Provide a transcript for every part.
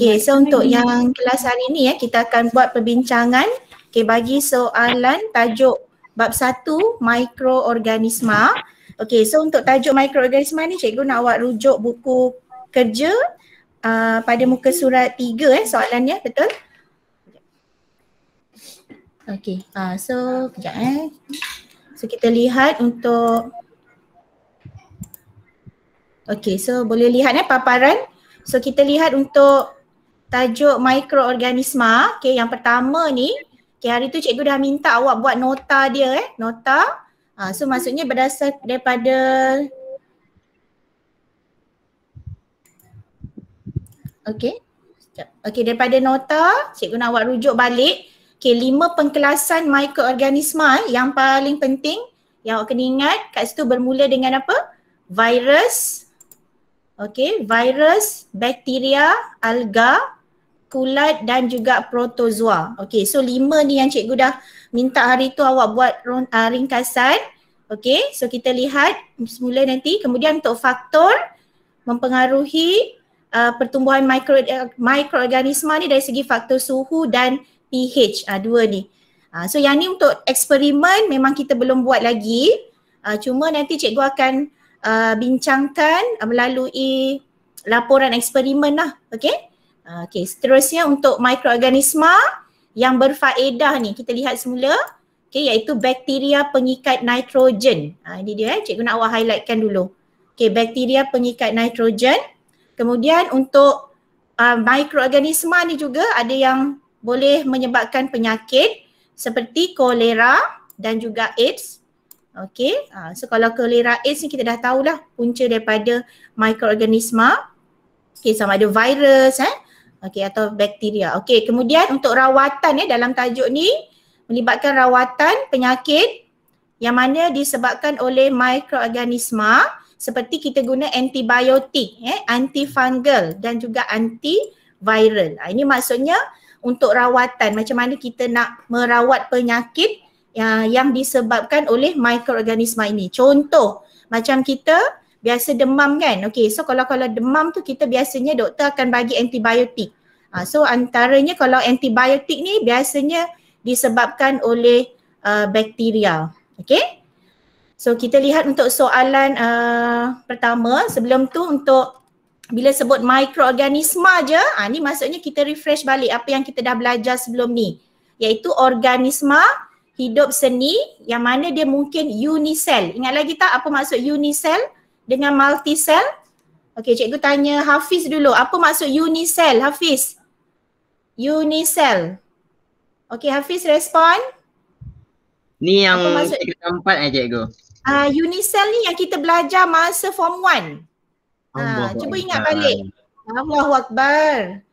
Okay, so untuk yang kelas hari ni kita akan buat perbincangan bagi soalan tajuk bab 1 mikroorganisma. Okay, so untuk tajuk mikroorganisma ni cikgu nak awak rujuk buku kerja pada muka surat 3 soalannya, betul? Okay, so kejap So kita lihat untuk okay, so boleh lihat paparan. So kita lihat untuk tajuk mikroorganisma. Okay, yang pertama ni, hari tu cikgu dah minta awak buat nota dia nota. So maksudnya berdasar daripada okay, daripada nota cikgu nak awak rujuk balik 5 pengkelasan mikroorganisma yang paling penting yang awak kena ingat. Kat situ bermula dengan apa? Virus, virus, bakteria, alga, kulat dan juga protozoa. Okay, so 5 ni yang cikgu dah minta hari tu awak buat ringkasan. Okay, so kita lihat semula nanti. Kemudian untuk faktor mempengaruhi pertumbuhan mikroorganisma ni dari segi faktor suhu dan pH, dua ni. So yang ni untuk eksperimen memang kita belum buat lagi. Cuma nanti cikgu akan bincangkan melalui laporan eksperimen lah. Okay, seterusnya untuk mikroorganisma yang berfaedah ni kita lihat semula, iaitu bakteria pengikat nitrogen. Ini dia cikgu nak awak highlightkan dulu. Okay, bakteria pengikat nitrogen. Kemudian untuk mikroorganisma ni juga ada yang boleh menyebabkan penyakit seperti kolera dan juga AIDS. Okay, so kalau kolera AIDS ni kita dah tahulah punca daripada mikroorganisma. Okay, sama ada virus atau bakteria. Okay, kemudian untuk rawatan dalam tajuk ni melibatkan rawatan penyakit yang mana disebabkan oleh mikroorganisma seperti kita guna antibiotik, antifungal dan juga antiviral. Ini maksudnya untuk rawatan, macam mana kita nak merawat penyakit yang disebabkan oleh mikroorganisma ini. Contoh, macam kita biasa demam kan. Okay, so kalau demam tu kita biasanya doktor akan bagi antibiotik. So antaranya kalau antibiotik ni biasanya disebabkan oleh bakteria. Okay, so kita lihat untuk soalan pertama. Sebelum tu untuk bila sebut mikroorganisma je, ni maksudnya kita refresh balik apa yang kita dah belajar sebelum ni, iaitu organisma hidup seni yang mana dia mungkin unisel. Ingat lagi tak apa maksud unisel dengan multisel? Okey, cikgu tanya Hafiz dulu. Apa maksud unisel, Hafiz? Unisel. Okey, Hafiz respon. Ni yang cikgu nampak cikgu. Unisel ni yang kita belajar masa form 1. Cuba ingat balik. Allahu Akbar.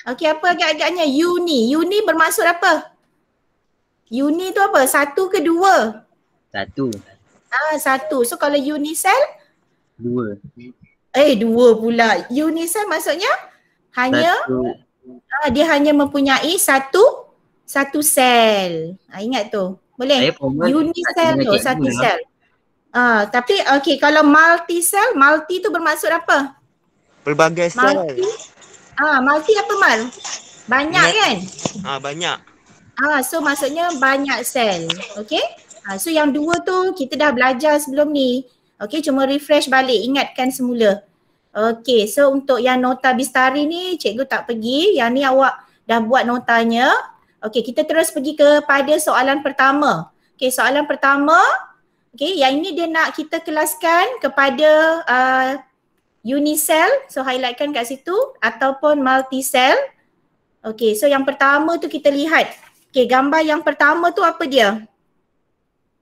Okey, apa agak-agaknya? Uni. Uni bermaksud apa? Uni tu apa? Satu ke dua? Satu. Satu. So kalau unisel? Dua. Dua pula. Unisel maksudnya hanya dia hanya mempunyai satu sel. Ingat tu. Boleh? Unisel tu satu sel. Tapi okey, kalau multisel, multi tu bermaksud apa? Pelbagai sel. Multi apa Mal? Banyak kan? Banyak. So maksudnya banyak sel. Okey? So yang dua tu kita dah belajar sebelum ni. Okey, cuma refresh balik, ingatkan semula. Okey, so untuk yang nota Bistari ni cikgu tak pergi. Yang ni awak dah buat notanya. Okey, kita terus pergi kepada soalan pertama. Okey, soalan pertama. Okey, yang ini dia nak kita kelaskan kepada unisel. So highlightkan kat situ ataupun multisel. Okey, so yang pertama tu kita lihat. Okey, gambar yang pertama tu apa dia?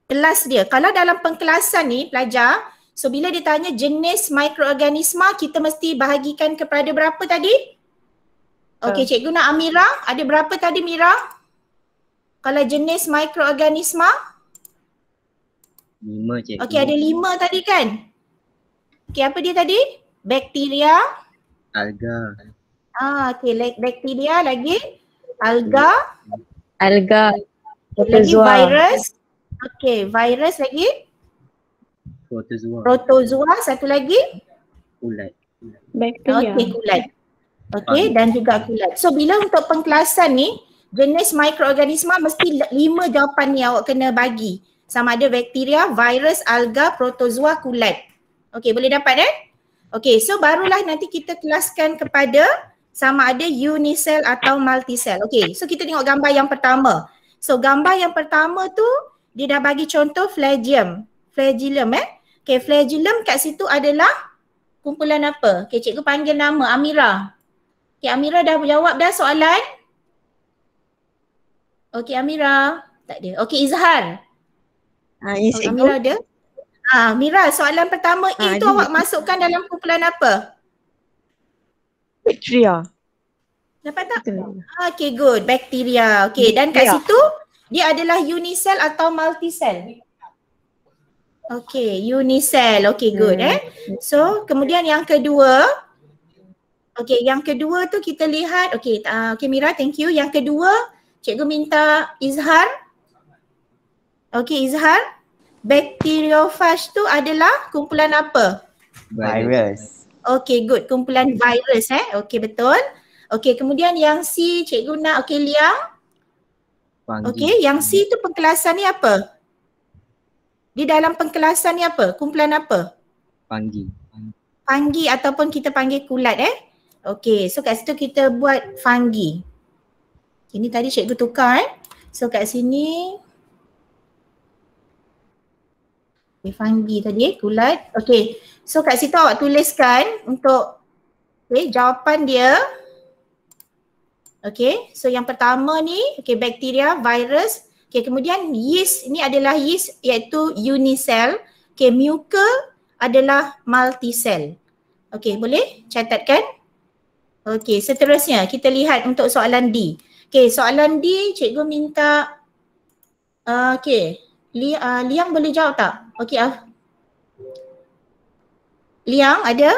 Kelas dia. Kalau dalam pengkelasan ni pelajar, so bila dia tanya jenis mikroorganisma, kita mesti bahagikan kepada berapa tadi? Okey, cikgu nak Amira. Ada berapa tadi Mira? Kalau jenis mikroorganisma? 5 cikgu. Okey, ada 5 tadi kan? Okey, apa dia tadi? Bakteria. Alga. Okey, bakteria lagi. Alga. Lagi virus. Okey, virus lagi. Protozoa. Satu lagi. Kulat. Okey, kulat. Okey, dan juga kulat. So bila untuk pengkelasan ni, jenis mikroorganisma mesti 5 jawapan ni awak kena bagi. Sama ada bakteria, virus, alga, protozoa, kulat. Okey, boleh dapat Okey, so barulah nanti kita kelaskan kepada sama ada unicell atau multicell. Okey, so kita tengok gambar yang pertama. So gambar yang pertama tu dia dah bagi contoh flagellum. Flagellum Okey, flagellum kat situ adalah kumpulan apa? Okey, cikgu panggil nama Amira. Okey, Amira dah jawab dah soalan? Okey, Amira. Tak ada. Okey, Izhar. Yes, Amira ada? Mira, soalan pertama itu awak masukkan dalam kumpulan apa? Bakteria. Dapat tak? Okay, good. Bakteria. Okay, dan kat situ dia adalah unicell atau multicell? Okay, unicell. Okay, good So, kemudian yang kedua. Okay, yang kedua tu kita lihat. Okay, Mira, thank you. Yang kedua, cikgu minta Izhar. Okay, Izhar. Bacteriophage tu adalah kumpulan apa? Virus. Okay, good. Kumpulan virus Okay, betul. Okay, kemudian yang C cikgu nak, okay, Liang. Fungi. Okay, yang C tu pengkelasan ni apa? Di dalam pengkelasan ni apa? Kumpulan apa? Fungi. Fungi ataupun kita panggil kulat Okay, so kat situ kita buat fungi. Ini tadi cikgu tukar So kat sini fungi tadi kulat. Okay, so kat situ awak tuliskan untuk jawapan dia. Okay, so yang pertama ni bakteria, virus. Okay, kemudian yeast ni adalah yeast iaitu unicell. Okay, mucor adalah multicell. Okay, boleh catatkan? Okay, seterusnya kita lihat untuk soalan D. Okay, soalan D cikgu minta Liang boleh jawab tak? Okey, Liang ada?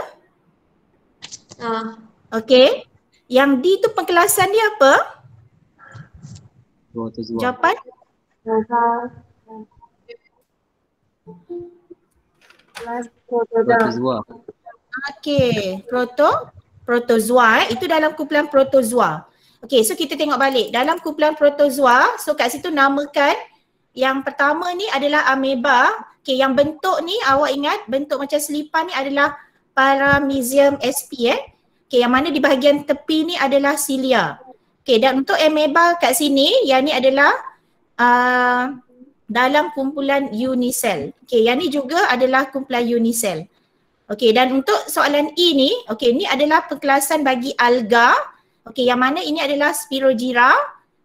Okey. Yang D tu pengkelasan dia apa? Protozoa. Jawapan? Protozoa. Okey, protozoa itu dalam kumpulan protozoa. Okey, so kita tengok balik. Dalam kumpulan protozoa, so kat situ namakan yang pertama ni adalah ameba. Okay, yang bentuk ni awak ingat bentuk macam selipan ni adalah Paramecium sp Okay, yang mana di bahagian tepi ni adalah cilia. Okay, dan untuk ameba kat sini yang ni adalah dalam kumpulan unicell. Okay, yang ni juga adalah kumpulan unicell. Okay, dan untuk soalan E ni, okay, ni adalah pengkelasan bagi alga. Okay, yang mana ini adalah Spirogyra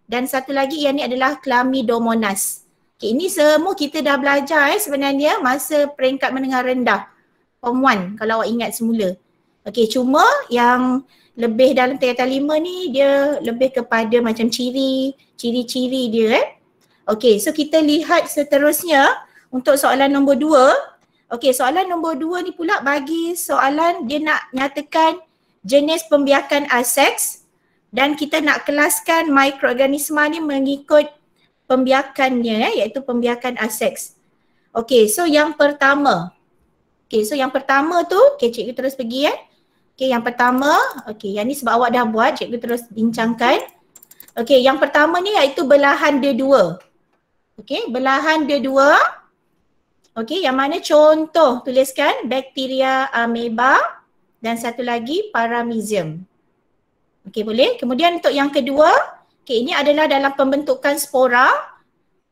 dan satu lagi yang ni adalah Chlamydomonas. Okay, ini semua kita dah belajar sebenarnya masa peringkat menengah rendah Form 1 kalau awak ingat semula. Okay, cuma yang lebih dalam tingkatan 5 ni dia lebih kepada macam ciri-ciri dia Okay, so kita lihat seterusnya untuk soalan nombor 2. Okay, soalan nombor 2 ni pula bagi soalan dia nak nyatakan jenis pembiakan aseks dan kita nak kelaskan mikroorganisma ni mengikut pembiakannya iaitu pembiakan aseks. Okay, so yang pertama. Okay, so yang pertama tu, cikgu terus pergi Okay, yang pertama, yang ni sebab awak dah buat, cikgu terus bincangkan. Okay, yang pertama ni iaitu belahan D2. Okay, belahan D2. Okay, yang mana contoh tuliskan bakteria ameba dan satu lagi Paramecium. Okay, boleh. Kemudian untuk yang kedua, ini adalah dalam pembentukan spora.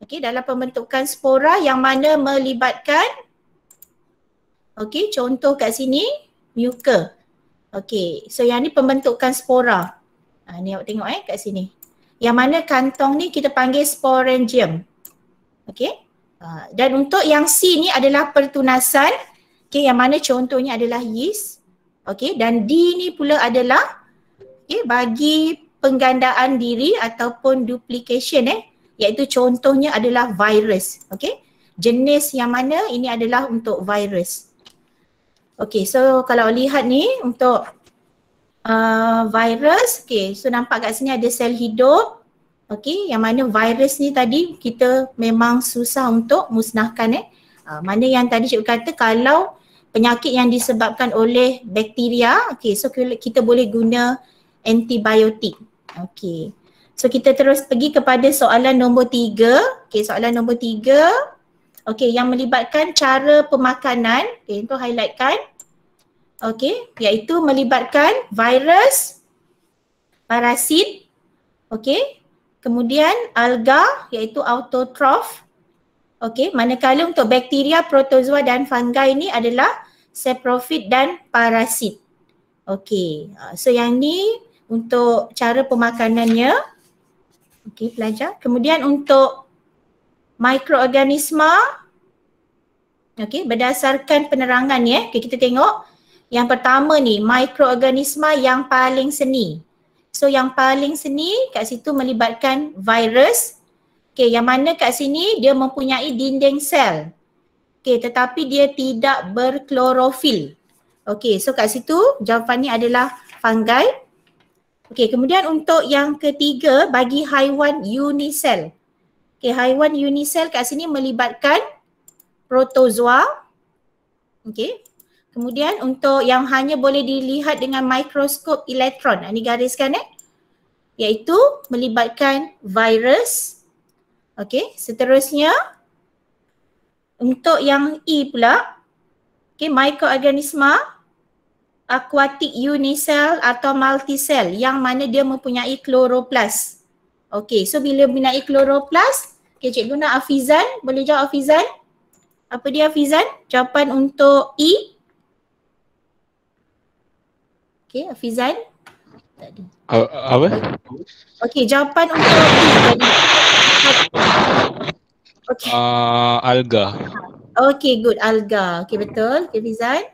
Dalam pembentukan spora yang mana melibatkan contoh kat sini mucor. So yang ni pembentukan spora. Ni awak tengok kat sini. Yang mana kantong ni kita panggil sporangium. Dan untuk yang C ni adalah pertunasan. Yang mana contohnya adalah yeast. Dan D ni pula adalah bagi penggandaan diri ataupun duplication iaitu contohnya adalah virus. Jenis yang mana ini adalah untuk virus. So kalau lihat ni untuk virus, so nampak kat sini ada sel hidup. Yang mana virus ni tadi kita memang susah untuk musnahkan mana yang tadi cikgu kata kalau penyakit yang disebabkan oleh bakteria, so kita boleh guna antibiotik. Okey. So kita terus pergi kepada soalan nombor 3. Okey, soalan nombor 3. Okey, yang melibatkan cara pemakanan. Okey, itu highlightkan. Okey, iaitu melibatkan virus, parasit, okey. Kemudian alga iaitu autotroph. Okey, manakala untuk bakteria, protozoa dan fungi ini adalah saprofit dan parasit. Okey, so yang ni untuk cara pemakanannya. Okey, pelajar. Kemudian untuk mikroorganisma, okey, berdasarkan penerangan ya. Okay, kita tengok yang pertama ni, mikroorganisma yang paling seni. So yang paling seni kat situ melibatkan virus. Okey, yang mana kat sini dia mempunyai dinding sel. Okey, tetapi dia tidak berklorofil. Okey, so kat situ jawapannya adalah fungi. Okey, kemudian untuk yang ketiga bagi haiwan unisel. Okey, haiwan unisel kat sini melibatkan protozoa. Okey. Kemudian untuk yang hanya boleh dilihat dengan mikroskop elektron, ini gariskan iaitu melibatkan virus. Okey, seterusnya untuk yang E pula, okey, mikroorganisma aquatic unicell atau multicell yang mana dia mempunyai kloroplas. Okey, so bila mempunyai kloroplas, okey, cikgu nak Hafizan, boleh jawab Hafizan? Apa dia Hafizan? Jawapan untuk E. Okey, Hafizan. Tak ada. Apa? Okey, jawapan untuk E tadi. Okey. Alga. Okey, good, alga. Okey, betul. Okey, Hafizan.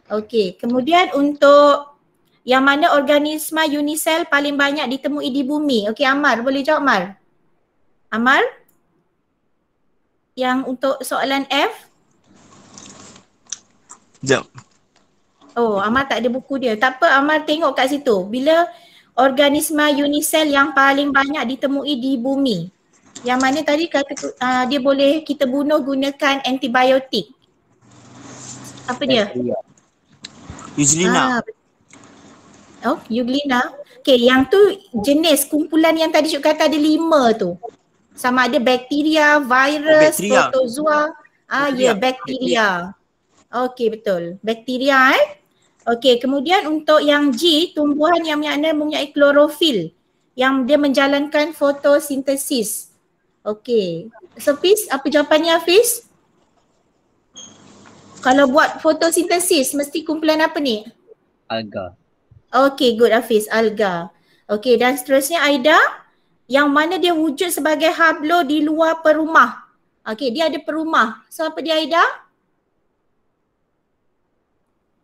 Okey, kemudian untuk yang mana organisma unisel paling banyak ditemui di bumi? Okey, Amar, boleh jawab Amar? Amar? Yang untuk soalan F? Sekejap. Oh, Amar tak ada buku dia. Tak apa, Amar tengok kat situ. Bila organisma unisel yang paling banyak ditemui di bumi. Yang mana tadi kata dia boleh kita bunuh gunakan antibiotik. Apa dia? Euglena. Oh, Euglena. Okay, yang tu jenis kumpulan yang tadi Cuk kata ada 5 tu. Sama ada bakteria, virus, Bakteria. protozoa. Ya, bakteria. Okey, betul. Bakteria Okey, kemudian untuk yang G, tumbuhan yang mempunyai klorofil yang dia menjalankan fotosintesis. Okey. So Fiz, apa jawapannya Fiz? Kalau buat fotosintesis mesti kumpulan apa ni? Alga. Okey, good Hafiz, alga. Okey, dan seterusnya Aida, yang mana dia wujud sebagai hablo di luar perumah. Okey, dia ada perumah. So apa dia Aida?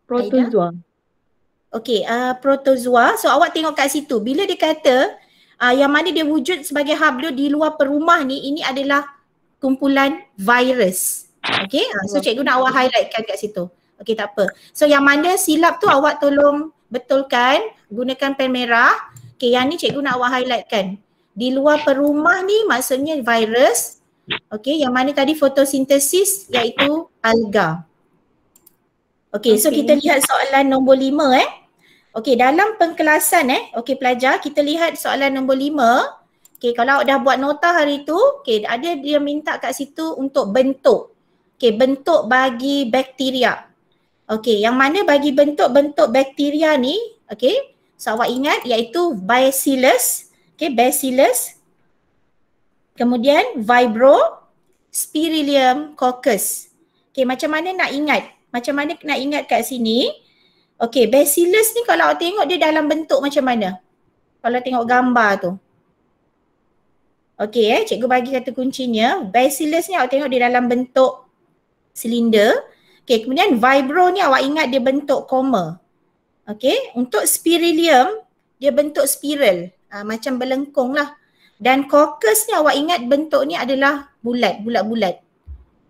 Protozoa. Okey, protozoa. So awak tengok kat situ. Bila dia kata yang mana dia wujud sebagai hablo di luar perumah ni, ini adalah kumpulan virus. Okey, so cikgu nak awak highlightkan kat situ. Okey, tak apa. So yang mana silap tu awak tolong betulkan, gunakan pen merah. Okey, yang ni cikgu nak awak highlightkan. Di luar perumah ni maksudnya virus. Okey, yang mana tadi fotosintesis iaitu alga. Okey, so kita lihat soalan nombor 5 Okey, dalam pengkelasan okey pelajar, kita lihat soalan nombor 5. Okey, kalau awak dah buat nota hari tu, okey, ada dia minta kat situ untuk bentuk. Okey, bentuk bagi bakteria. Okey, yang mana bagi bentuk-bentuk bakteria ni, okey, so awak ingat iaitu Bacillus, okey, Bacillus. Kemudian Vibrio, Spirillum, Coccus. Okey, macam mana nak ingat? Macam mana nak ingat kat sini? Okey, Bacillus ni kalau awak tengok dia dalam bentuk macam mana? Kalau tengok gambar tu. Okey cikgu bagi kata kuncinya. Bacillus ni awak tengok dia dalam bentuk silinder. Okey, kemudian Vibrio ni awak ingat dia bentuk koma. Okey, untuk Spirillum dia bentuk spiral. Macam belengkung lah. Dan Coccus ni awak ingat bentuk ni adalah bulat-bulat.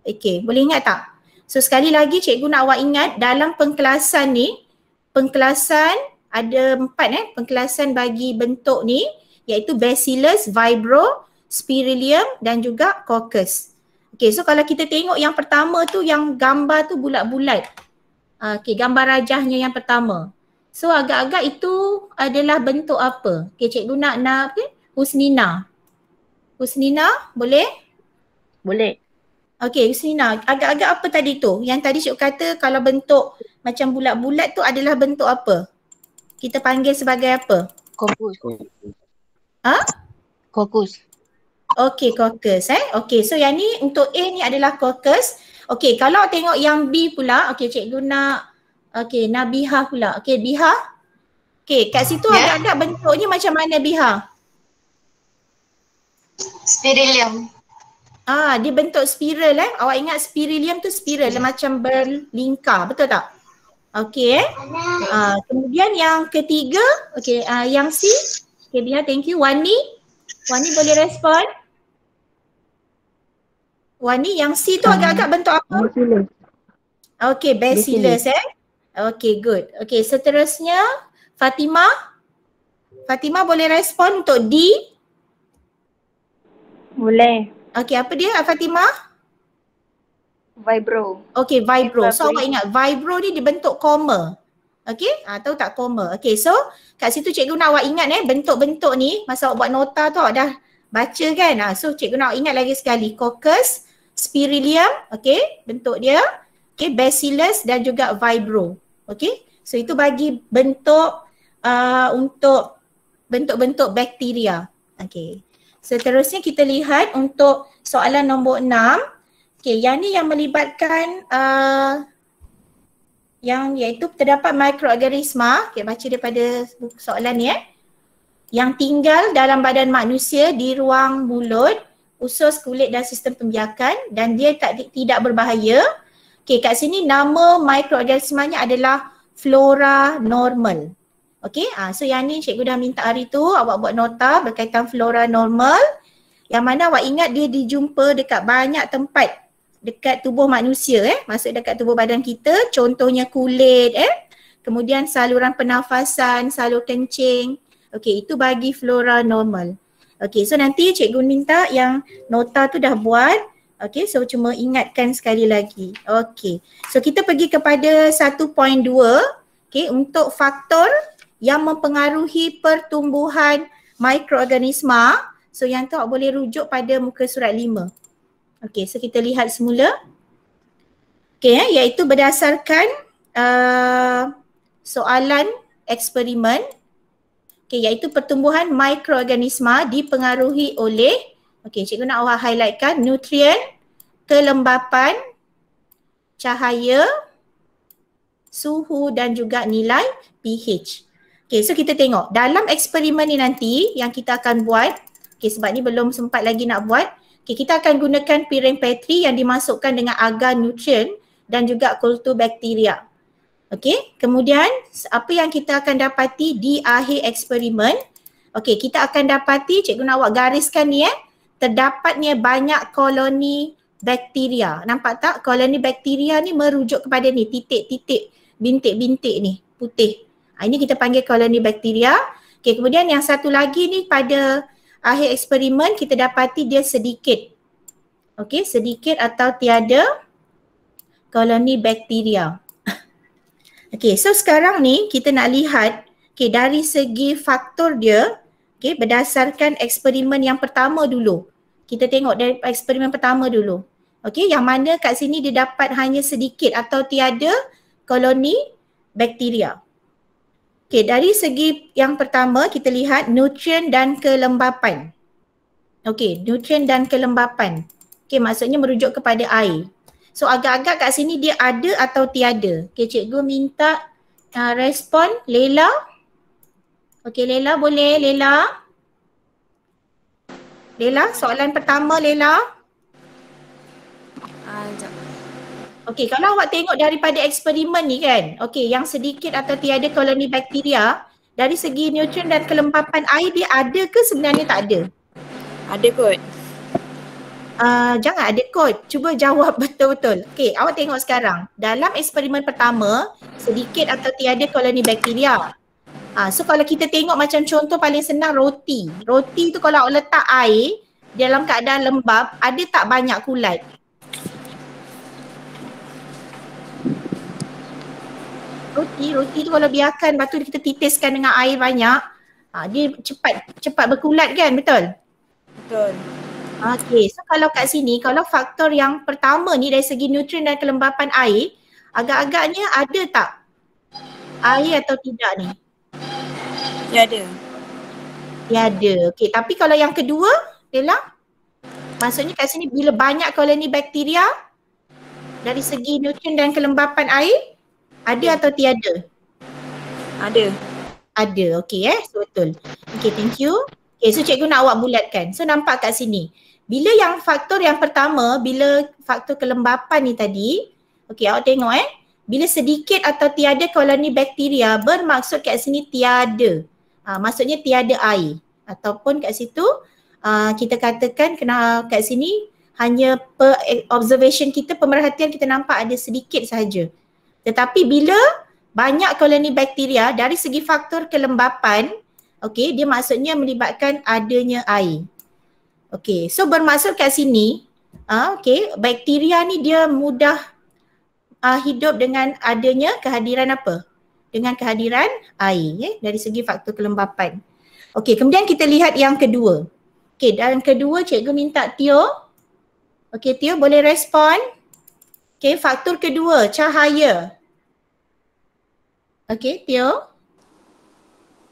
Okey, boleh ingat tak? So sekali lagi cikgu nak awak ingat dalam pengkelasan ni, pengkelasan ada 4 pengkelasan bagi bentuk ni iaitu Bacillus, Vibrio, Spirillum dan juga Coccus. Okey, so kalau kita tengok yang pertama tu yang gambar tu bulat-bulat. Okey, gambar rajahnya yang pertama. So agak-agak itu adalah bentuk apa? Okay, cikgu nak apa? Husnina. Husnina boleh? Boleh. Okay, Husnina, agak-agak apa tadi tu? Yang tadi cikgu kata kalau bentuk macam bulat-bulat tu adalah bentuk apa? Kita panggil sebagai apa? Kokus. Ha? Kokus. Okay, caucus Okay, so yang ni untuk A ni adalah caucus. Okay, kalau tengok yang B pula, okay cikgu nak, okay Nabiha pula. Okay, Biha. Okay, kat situ agak-agak bentuknya macam mana Biha? Spirilium. Dia bentuk spiral Awak ingat spirilium tu spiral macam berlingkar, betul tak? Okay. Kemudian yang ketiga, okay, yang C. Okay, Biha, thank you. Wani boleh respon? Wani, yang C tu agak-agak bentuk apa? Bacillus. Okay, bacillus Okay, good. Okay, seterusnya Fatimah. Fatimah boleh respon untuk D? Boleh. Okay, apa dia Fatimah? Vibro. Okay, vibro. So awak ingat vibro ni dibentuk koma. Okay, tahu tak koma? Okay, so kat situ cikgu nak awak ingat bentuk-bentuk ni masa awak buat nota tu awak dah baca kan. So cikgu nak awak ingat lagi sekali. Coccus, spirilium, okay, bentuk dia. Okay, bacillus dan juga vibro. Okay, so itu bagi bentuk untuk bentuk-bentuk bakteria. Okay. Seterusnya kita lihat untuk soalan nombor 6. Okay, yang ni yang melibatkan yang iaitu terdapat mikroorganisma. Okay, baca daripada soalan ni yang tinggal dalam badan manusia di ruang mulut, usus, kulit dan sistem pembiakan dan dia tidak berbahaya. Okay, kat sini nama mikroorganismanya adalah flora normal. Okay, so yang ni cikgu dah minta hari tu awak buat nota berkaitan flora normal yang mana awak ingat dia dijumpa dekat banyak tempat dekat tubuh manusia masuk dekat tubuh badan kita, contohnya kulit kemudian saluran pernafasan, salur kencing. Okay, itu bagi flora normal. Okay, so nanti cikgu minta yang nota tu dah buat. Okay, so cuma ingatkan sekali lagi. Okay, so kita pergi kepada 1.2. Okay, untuk faktor yang mempengaruhi pertumbuhan mikroorganisma. So yang tu awak boleh rujuk pada muka surat 5. Okay, so kita lihat semula. Okay, iaitu berdasarkan soalan eksperimen. Okay, iaitu pertumbuhan mikroorganisma dipengaruhi oleh, okay, cikgu nak awak highlightkan nutrien, kelembapan, cahaya, suhu dan juga nilai pH. Okay, so kita tengok dalam eksperimen ni nanti yang kita akan buat. Okay, sebab ni belum sempat lagi nak buat. Okay, kita akan gunakan piring Petri yang dimasukkan dengan agar nutrien dan juga kultur bakteria. Okay, kemudian apa yang kita akan dapati di akhir eksperimen. Okay, kita akan dapati, cikgu nak awak gariskan ni terdapatnya banyak koloni bakteria. Nampak tak? Koloni bakteria ni merujuk kepada ni, titik-titik, bintik-bintik ni, putih. Ini kita panggil koloni bakteria. Okay, kemudian yang satu lagi ni pada akhir eksperimen kita dapati dia sedikit. Okay, sedikit atau tiada koloni bakteria. Okay, so sekarang ni kita nak lihat dari segi faktor dia, berdasarkan eksperimen yang pertama dulu. Kita tengok dari eksperimen pertama dulu. Okay, yang mana kat sini dia dapat hanya sedikit atau tiada koloni bakteria. Okay, dari segi yang pertama kita lihat nutrien dan kelembapan. Okay, nutrien dan kelembapan. Okay, maksudnya merujuk kepada air. So agak-agak kat sini dia ada atau tiada. Okay, cikgu minta respon Lela. Okay, Lela boleh Lela? Lela, soalan pertama Lela. Okay, kalau awak tengok daripada eksperimen ni kan, okay, yang sedikit atau tiada koloni bakteria, dari segi nutrien dan kelembapan air dia ada ke sebenarnya tak ada? Ada kot. Jangan ada kot, cuba jawab betul-betul. Okay, awak tengok sekarang, dalam eksperimen pertama, sedikit atau tiada koloni bakteria. So kalau kita tengok macam contoh paling senang roti. Roti tu kalau awak letak air dalam keadaan lembab, ada tak banyak kulat? Roti tu kalau biarkan lepas tu kita titiskan dengan air banyak, dia cepat berkulat kan, betul? Betul. Okey, so kalau kat sini, kalau faktor yang pertama ni dari segi nutrien dan kelembapan air, agak-agaknya ada tak air atau tidak ni? Tiada. Tiada. Okey, tapi kalau yang kedua, Bella, maksudnya kat sini bila banyak koloni bakteria dari segi nutrien dan kelembapan air, ada atau tiada? Ada. Ada, okey so betul. Okey, thank you. Okay, so cikgu nak awak bulatkan. So nampak kat sini, bila yang faktor yang pertama, bila faktor kelembapan ni tadi, okey awak tengok bila sedikit atau tiada koloni bakteria, bermaksud kat sini tiada. Maksudnya tiada air. Ataupun kat situ kita katakan kena kat sini hanya observation kita, pemerhatian kita nampak ada sedikit sahaja. Tetapi bila banyak koloni bakteria dari segi faktor kelembapan, okey, dia maksudnya melibatkan adanya air. Okey, so bermaksud kat sini, okey, bakteria ni dia mudah hidup dengan adanya kehadiran apa? Dengan kehadiran air dari segi faktor kelembapan. Okey, kemudian kita lihat yang kedua. Okey, dan kedua cikgu minta Tio. Okey, Tio boleh respon? Okey, faktor kedua, cahaya. Okey, Tio.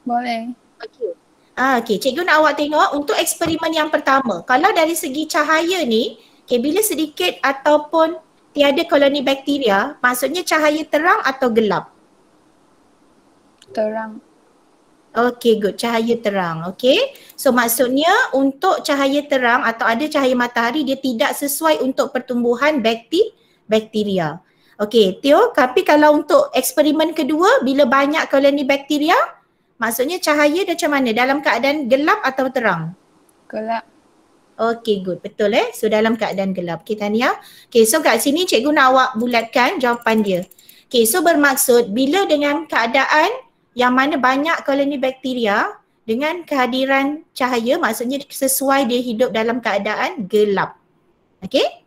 Boleh. Okey. Okey, cikgu nak awak tengok untuk eksperimen yang pertama. Kalau dari segi cahaya ni, bila sedikit ataupun tiada koloni bakteria, maksudnya cahaya terang atau gelap? Terang. Okey, good. Cahaya terang. Okey. So maksudnya untuk cahaya terang atau ada cahaya matahari, dia tidak sesuai untuk pertumbuhan bakteria. Okey, Tio, tapi kalau untuk eksperimen kedua, bila banyak koloni bakteria, maksudnya cahaya dia macam mana? Dalam keadaan gelap atau terang? Gelap. Okey, good. Betul So dalam keadaan gelap. Okey, Tania. Okey, so kat sini cikgu nak awak bulatkan jawapan dia. Okey, so bermaksud bila dengan keadaan yang mana banyak koloni bakteria dengan kehadiran cahaya, maksudnya sesuai dia hidup dalam keadaan gelap. Okey?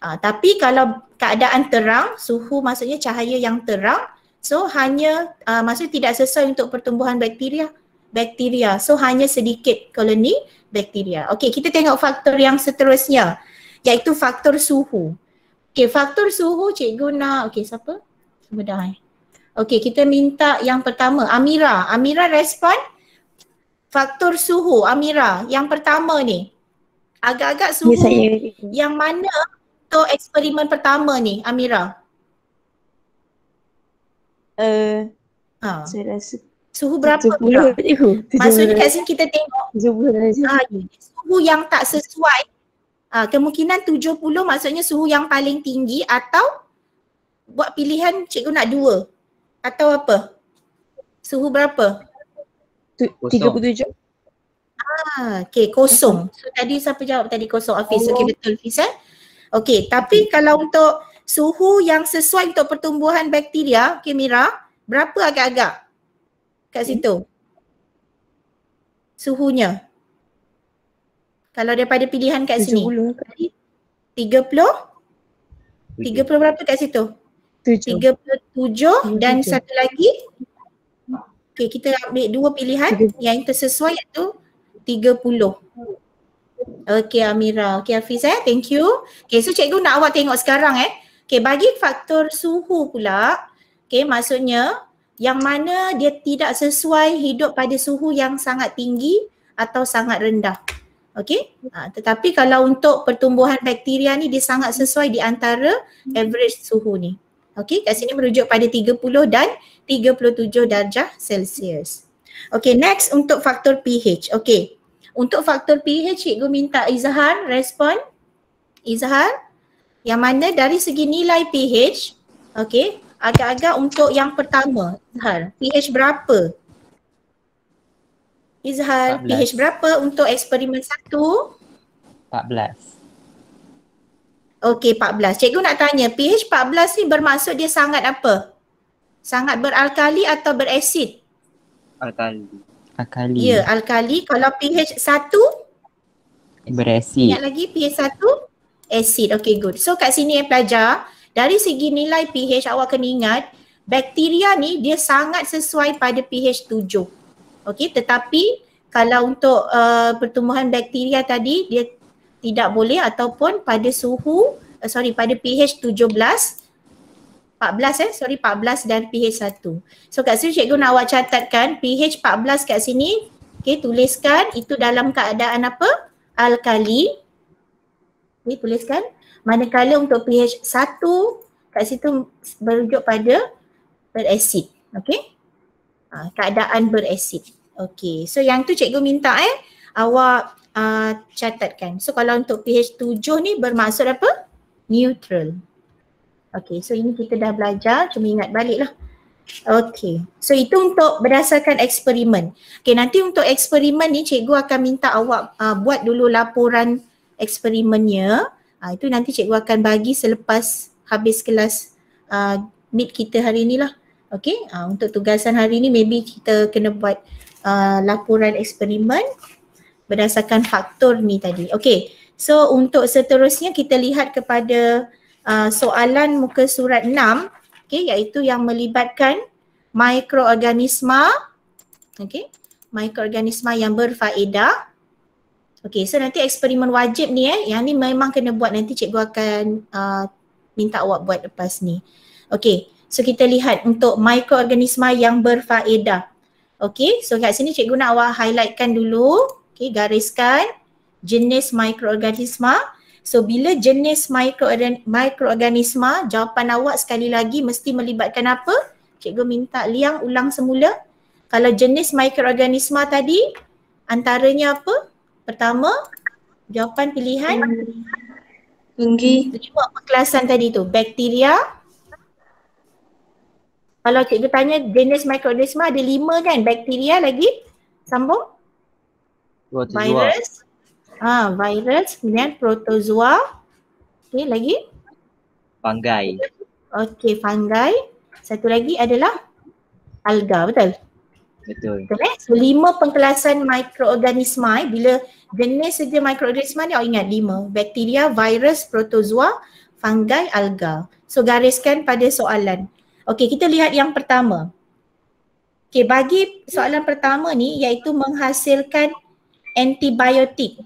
Tapi kalau keadaan terang, suhu maksudnya cahaya yang terang, so hanya maksudnya tidak sesuai untuk pertumbuhan bakteria. So hanya sedikit koloni bakteria. Okey, kita tengok faktor yang seterusnya, iaitu faktor suhu. Okey, faktor suhu cikgu nak, okey siapa? Mudah Okey, kita minta yang pertama, Amira. Amira respon faktor suhu, Amira. Yang pertama ni, agak-agak suhu yang mana untuk eksperimen pertama ni, Amira? Saya rasa suhu berapa? Maksudnya kat sini kita tengok suhu yang tak sesuai. Kemungkinan 70 maksudnya suhu yang paling tinggi, atau buat pilihan cikgu nak 2. Atau apa? Suhu berapa? 37. Okey, kosong. So tadi siapa jawab tadi kosong? Hafiz. Okey, betul Hafiz Okey, tapi kalau untuk suhu yang sesuai untuk pertumbuhan bakteria, okey Mira, berapa agak-agak kat situ? Suhunya. Kalau daripada pilihan kat sini. 30? 30 berapa kat situ? 37 dan satu lagi. Okey, kita ambil 2 pilihan yang tersesuai iaitu 30. Okey Amira. Okey Hafiz thank you. Okey, so cikgu nak awak tengok sekarang Okey, bagi faktor suhu pula, okey maksudnya yang mana dia tidak sesuai hidup pada suhu yang sangat tinggi atau sangat rendah. Okey, tetapi kalau untuk pertumbuhan bakteria ni dia sangat sesuai di antara average suhu ni. Okey, kat sini merujuk pada 30 dan 37 darjah Celsius. Okey, next untuk faktor pH. Okey, untuk faktor pH cikgu minta Izhar respon. Izhar, yang mana dari segi nilai pH, okey, agak-agak untuk yang pertama, Izhar, pH berapa? Izhar, 14. pH berapa untuk eksperimen 1? 14. Okey, 14. Cikgu nak tanya, pH 14 ni bermaksud dia sangat apa? Sangat beralkali atau berasid? Alkali. Ya, alkali. Kalau pH 1? Berasid. Ingat lagi pH 1? Asid. Okey, good. So kat sini pelajar, dari segi nilai pH awak kena ingat, bakteria ni dia sangat sesuai pada pH 7. Okey, tetapi kalau untuk pertumbuhan bakteria tadi dia tidak boleh ataupun pada suhu pada pH 14 dan pH 1. So kat sini cikgu nak awak catatkan pH 14 kat sini. Okey, tuliskan itu dalam keadaan apa? Alkali. Okey, tuliskan. Manakala untuk pH 1 kat situ merujuk pada berasid. Okey. Keadaan berasid. Okey. So yang tu cikgu minta awak catatkan. So kalau untuk pH 7 ni bermaksud apa? Neutral. Okey, so ini kita dah belajar, cuma ingat balik lah. Okey, so itu untuk berdasarkan eksperimen. Okey, nanti untuk eksperimen ni cikgu akan minta awak buat dulu laporan eksperimennya. Itu nanti cikgu akan bagi selepas habis kelas meet kita hari ni lah. Okey, untuk tugasan hari ni maybe kita kena buat laporan eksperimen berdasarkan faktor ni tadi. Okey, so untuk seterusnya kita lihat kepada soalan muka surat 6, okay, iaitu yang melibatkan mikroorganisma, okay, mikroorganisma yang berfaedah. Okay, so nanti eksperimen wajib ni yang ni memang kena buat, nanti cikgu akan minta awak buat lepas ni. Okay, so kita lihat untuk mikroorganisma yang berfaedah. Okay, so kat sini cikgu nak awak highlightkan dulu, okay, gariskan jenis mikroorganisma. So bila jenis mikroorganisma, jawapan awak sekali lagi mesti melibatkan apa? Cikgu minta Liang ulang semula. Kalau jenis mikroorganisma tadi antaranya apa? Pertama, jawapan pilihan Fungi. 5 pengkelasan tadi tu. Bakteria. Kalau cikgu tanya jenis mikroorganisma ada 5 kan? Bakteria lagi. Sambung. Virus. Virus, kemudian protozoa. Okey, lagi? Fungi. Okey, fungi. Satu lagi adalah alga, betul? Betul. Betul So 5 pengkelasan mikroorganisma. Bila jenis saja mikroorganisma ni awak ingat 5. Bakteria, virus, protozoa, fungi, alga. So gariskan pada soalan. Okey, kita lihat yang pertama. Okey, bagi soalan pertama ni iaitu menghasilkan antibiotik.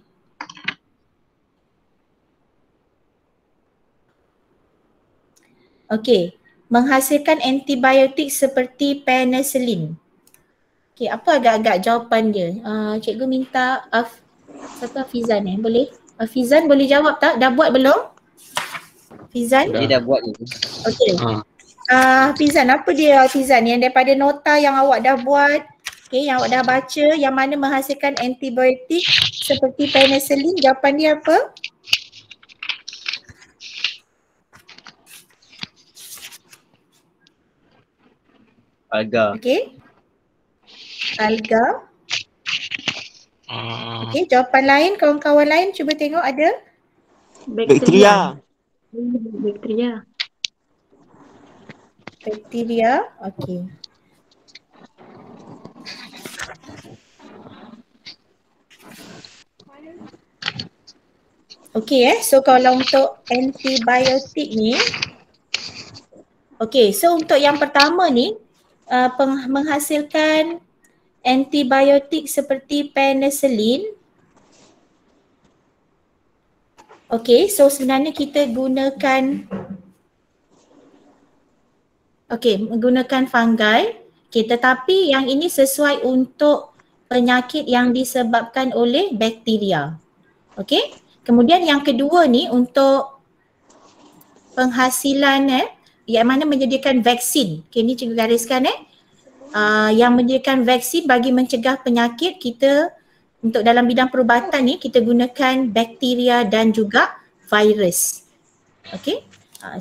Okey, menghasilkan antibiotik seperti penicillin. Okey, apa agak-agak jawapan dia? Cikgu minta Fizan boleh? Fizan boleh jawab tak? Dah buat belum? Fizan? Dia dah buat ni. Okey. Fizan, apa dia Fizan yang daripada nota yang awak dah buat? Okey, yang awak dah baca, yang mana menghasilkan antibiotik seperti penicillin, jawapan dia apa? Alga. Okey. Alga. Okey, jawapan lain, kawan-kawan lain cuba tengok ada? Bakteria. Bakteria, okey. Okey so kalau untuk antibiotik ni, okey, so untuk yang pertama ni menghasilkan antibiotik seperti penicillin. Okey, so sebenarnya kita gunakan menggunakan fungi. Okey, tetapi yang ini sesuai untuk penyakit yang disebabkan oleh bakteria. Okey, kemudian yang kedua ni untuk penghasilan yang mana menyediakan vaksin. Okay, ni cikgu gariskan yang menyediakan vaksin bagi mencegah penyakit, kita untuk dalam bidang perubatan ni kita gunakan bakteria dan juga virus. Okay,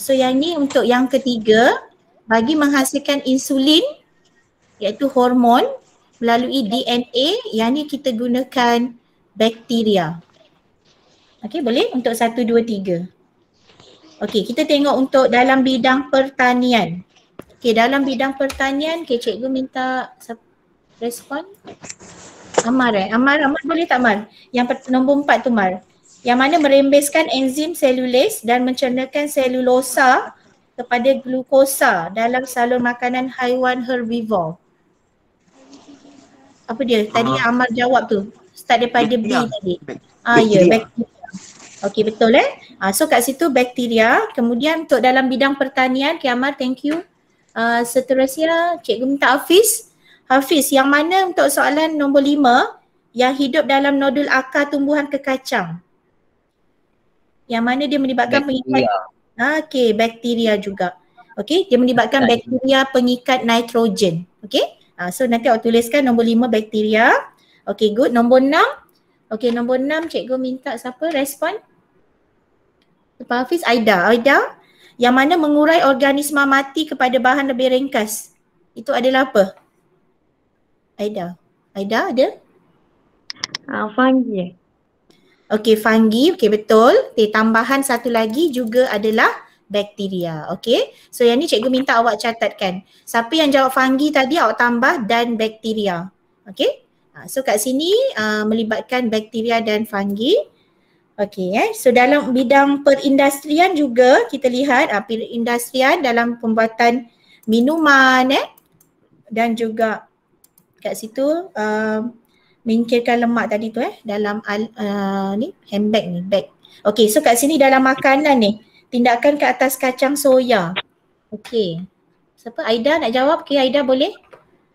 so yang ni untuk yang ketiga, bagi menghasilkan insulin iaitu hormon melalui DNA, yang ni kita gunakan bakteria. Okay, boleh untuk 1, 2, 3. Okey, kita tengok untuk dalam bidang pertanian. Okey, dalam bidang pertanian, cikgu minta respon. Amar Amar boleh tak Amar? Yang nombor 4 tu Mar. Yang mana merembeskan enzim selules dan mencernakan selulosa kepada glukosa dalam salur makanan haiwan herbivore? Apa dia? Tadi Amar jawab tu. Start daripada B tadi. Ya, bakteria. Okey, betul so kat situ bakteria. Kemudian untuk dalam bidang pertanian, Amar, thank you. Seterusnya cikgu minta Hafiz. Hafiz, yang mana untuk soalan nombor 5 yang hidup dalam nodul akar tumbuhan kekacang? Yang mana dia melibatkan pengikat? Okey, bakteria juga. Okey, dia melibatkan bakteria pengikat nitrogen. Okey, so nanti awak tuliskan nombor 5 bakteria. Okey, good. Nombor 6. Okey, nombor 6 cikgu minta siapa respon? Lepas Hafiz, Aida. Aida, yang mana mengurai organisma mati kepada bahan lebih ringkas. Itu adalah apa? Aida. Aida ada? Fungi. Okey, fungi. Okey, betul. Tambahan satu lagi juga adalah bakteria. Okey. So yang ni cikgu minta awak catatkan. Siapa yang jawab fungi tadi awak tambah dan bakteria. Okey. So kat sini melibatkan bakteria dan fungi. Okey So dalam bidang perindustrian juga kita lihat perindustrian dalam pembuatan minuman dan juga kat situ menyingkirkan lemak tadi tu dalam ni handbag ni bag. Okey, so kat sini dalam makanan ni tindakan ke atas kacang soya. Okey. Siapa? Aida nak jawab? Okey, Aida boleh?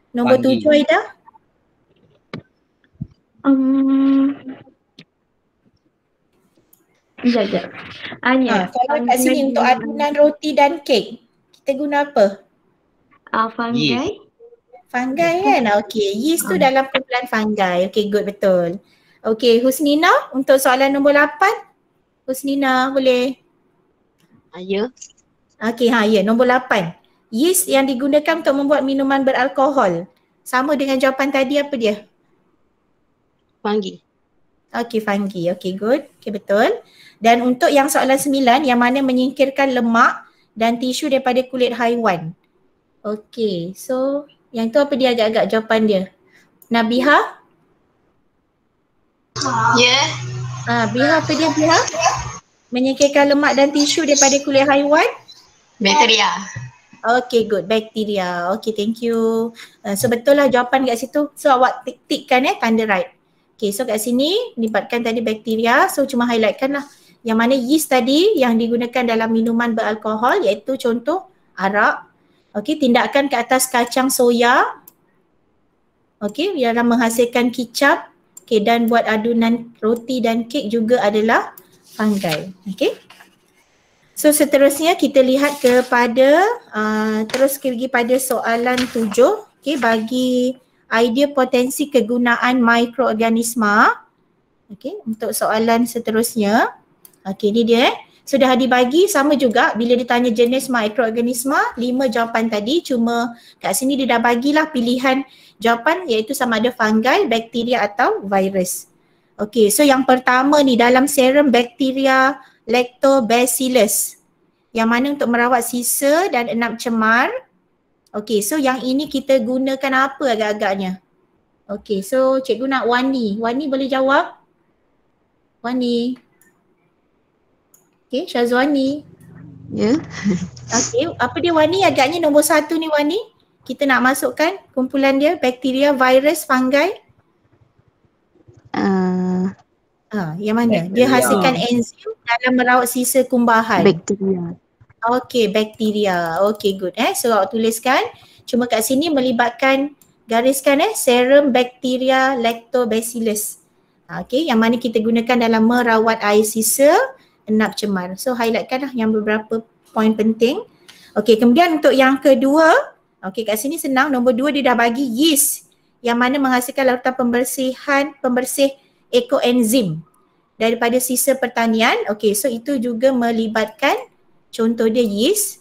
Nombor 7 Aida. Sekejap. Kalau kat sini untuk adunan roti dan kek, kita guna apa? Fungi. Fungi kan? Okey, yeast tu dalam kumpulan fungi. Okey, good, betul. Okey, Husnina untuk soalan nombor 8. Husnina boleh? Ya. Okey, ya, nombor 8. Yeast yang digunakan untuk membuat minuman beralkohol. Sama dengan jawapan tadi, apa dia? Fungi. Okey, fungi. Okey, good. Okey, betul. Dan untuk yang soalan 9, yang mana menyingkirkan lemak dan tisu daripada kulit haiwan. Okey, so yang tu apa dia agak-agak jawapan dia? Nabiha? Ya. Biha apa dia Biha? Menyingkirkan lemak dan tisu daripada kulit haiwan? Bakteria. Okay, good. Bakteria. Okay, thank you. So betul lah jawapan kat situ. So awak tikkan tanda right. Okay, so kat sini libatkan tadi bakteria. So cuma highlightkan lah. Yang mana yeast tadi yang digunakan dalam minuman beralkohol iaitu contoh arak. Okay, tindakan ke atas kacang soya. Okay, dalam menghasilkan kicap. Okay, dan buat adunan roti dan kek juga adalah fungi. Okay. So seterusnya kita lihat kepada terus pergi pada soalan 7. Okay, bagi idea potensi kegunaan mikroorganisma. Okay, untuk soalan seterusnya. Okay, ni dia sudah dibagi sama juga bila ditanya jenis mikroorganisma 5 jawapan tadi, cuma kat sini dia dah bagilah pilihan jawapan iaitu sama ada fungi, bakteria atau virus. Okay, so yang pertama ni dalam serum bakteria lactobacillus yang mana untuk merawat sisa dan enap cemar. Okay, so yang ini kita gunakan apa agak-agaknya? Okay, so cikgu nak Wani. Wani boleh jawab? Wani. Okay, Syazwani. Ya. Okay, apa dia Wani? Agaknya nombor 1 ni Wani. Kita nak masukkan kumpulan dia bakteria, virus, fungi. Yang mana? Dia hasilkan enzim dalam merawat sisa kumbahan. Bakteria. Okay, bakteria. Okay, good. So awak tuliskan. Cuma kat sini melibatkan, gariskan serum bakteria lactobacillus. Okay, yang mana kita gunakan dalam merawat air sisa enap cemar. So highlightkan lah yang beberapa poin penting. Okay, kemudian untuk yang kedua, okay kat sini senang. Nombor 2 dia dah bagi yeast yang mana menghasilkan larutan pembersih ekoenzim daripada sisa pertanian. Okay, so itu juga melibatkan contoh dia yeast.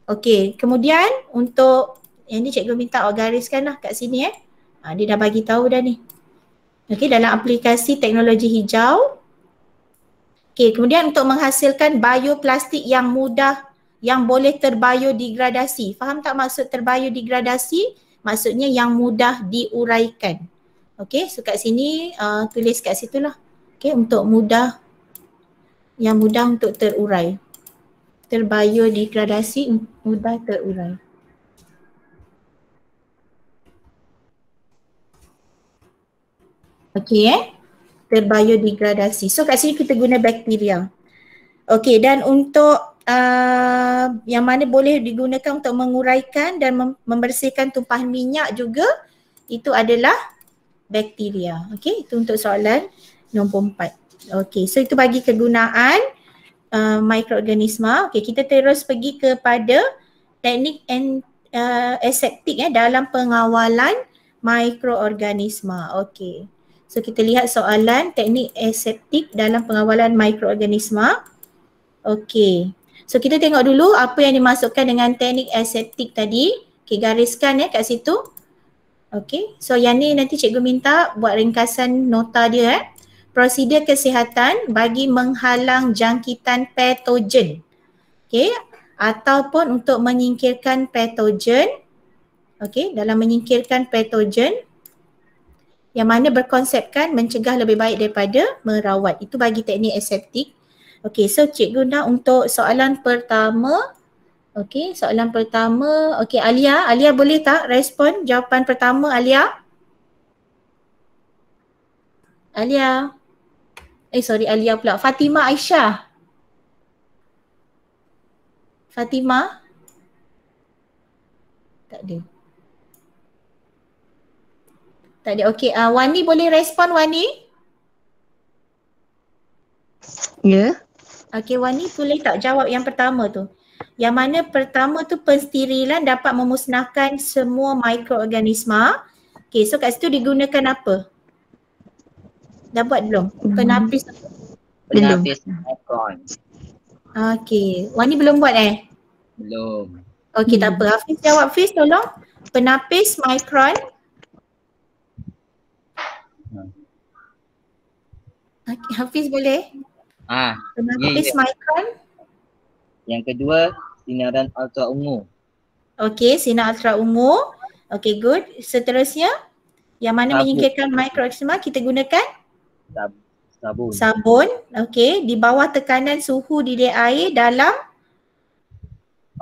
Okay, kemudian untuk yang ni cikgu minta awak gariskan lah kat sini dia dah bagi tahu dah ni. Okay, dalam aplikasi teknologi hijau. Okay, kemudian untuk menghasilkan bioplastik yang mudah, yang boleh terbiodegradasi. Faham tak maksud terbiodegradasi? Maksudnya yang mudah diuraikan. Okay, so kat sini tulis kat situ lah. Okay, untuk mudah, yang mudah untuk terurai. terbiodegradasi mudah terurai. Okey terbiodegradasi. So kat sini kita guna bakteria. Okey, dan untuk yang mana boleh digunakan untuk menguraikan dan membersihkan tumpahan minyak juga, itu adalah bakteria. Okey, itu untuk soalan nombor 4. Okey, so itu bagi kegunaan mikroorganisma. Okey, kita terus pergi kepada teknik aseptik dalam pengawalan mikroorganisma. Okey. So kita lihat soalan teknik aseptik dalam pengawalan mikroorganisma. Okey. So kita tengok dulu apa yang dimasukkan dengan teknik aseptik tadi. Okey, gariskan kat situ. Okey. So yang ni nanti cikgu minta buat ringkasan nota dia. Prosedur kesihatan bagi menghalang jangkitan patogen. Okey. Ataupun untuk menyingkirkan patogen. Okey, dalam menyingkirkan patogen yang mana berkonsepkan mencegah lebih baik daripada merawat. Itu bagi teknik aseptik. Okey, so cikgu nak untuk soalan pertama. Okey, soalan pertama. Okey, Alia. Alia boleh tak respon jawapan pertama, Alia? Alia. Sorry, Alia pula. Fatimah Aisyah. Fatimah? Tak ada. Tak ada. Okey, Wani boleh respon, Wani? Ya. Okey, Wani boleh tak jawab yang pertama tu? Yang mana pertama tu penstirilan dapat memusnahkan semua mikroorganisma. Okey, so kat situ digunakan apa? Dah buat belum? Penapis. Penapis mikron. Okey, Wani belum buat Belum. Okey, tak apa. Hafiz jawab, Hafiz tolong. Penapis mikron. Okay, Hafiz boleh? Penapis mikron. Yang kedua, sinaran ultra ungu. Okey, sinar ultra ungu. Okey, good. Seterusnya, yang mana menyingkirkan mikroorganisma kita gunakan? Sabun. Sabun. Okey, di bawah tekanan suhu didih air dalam?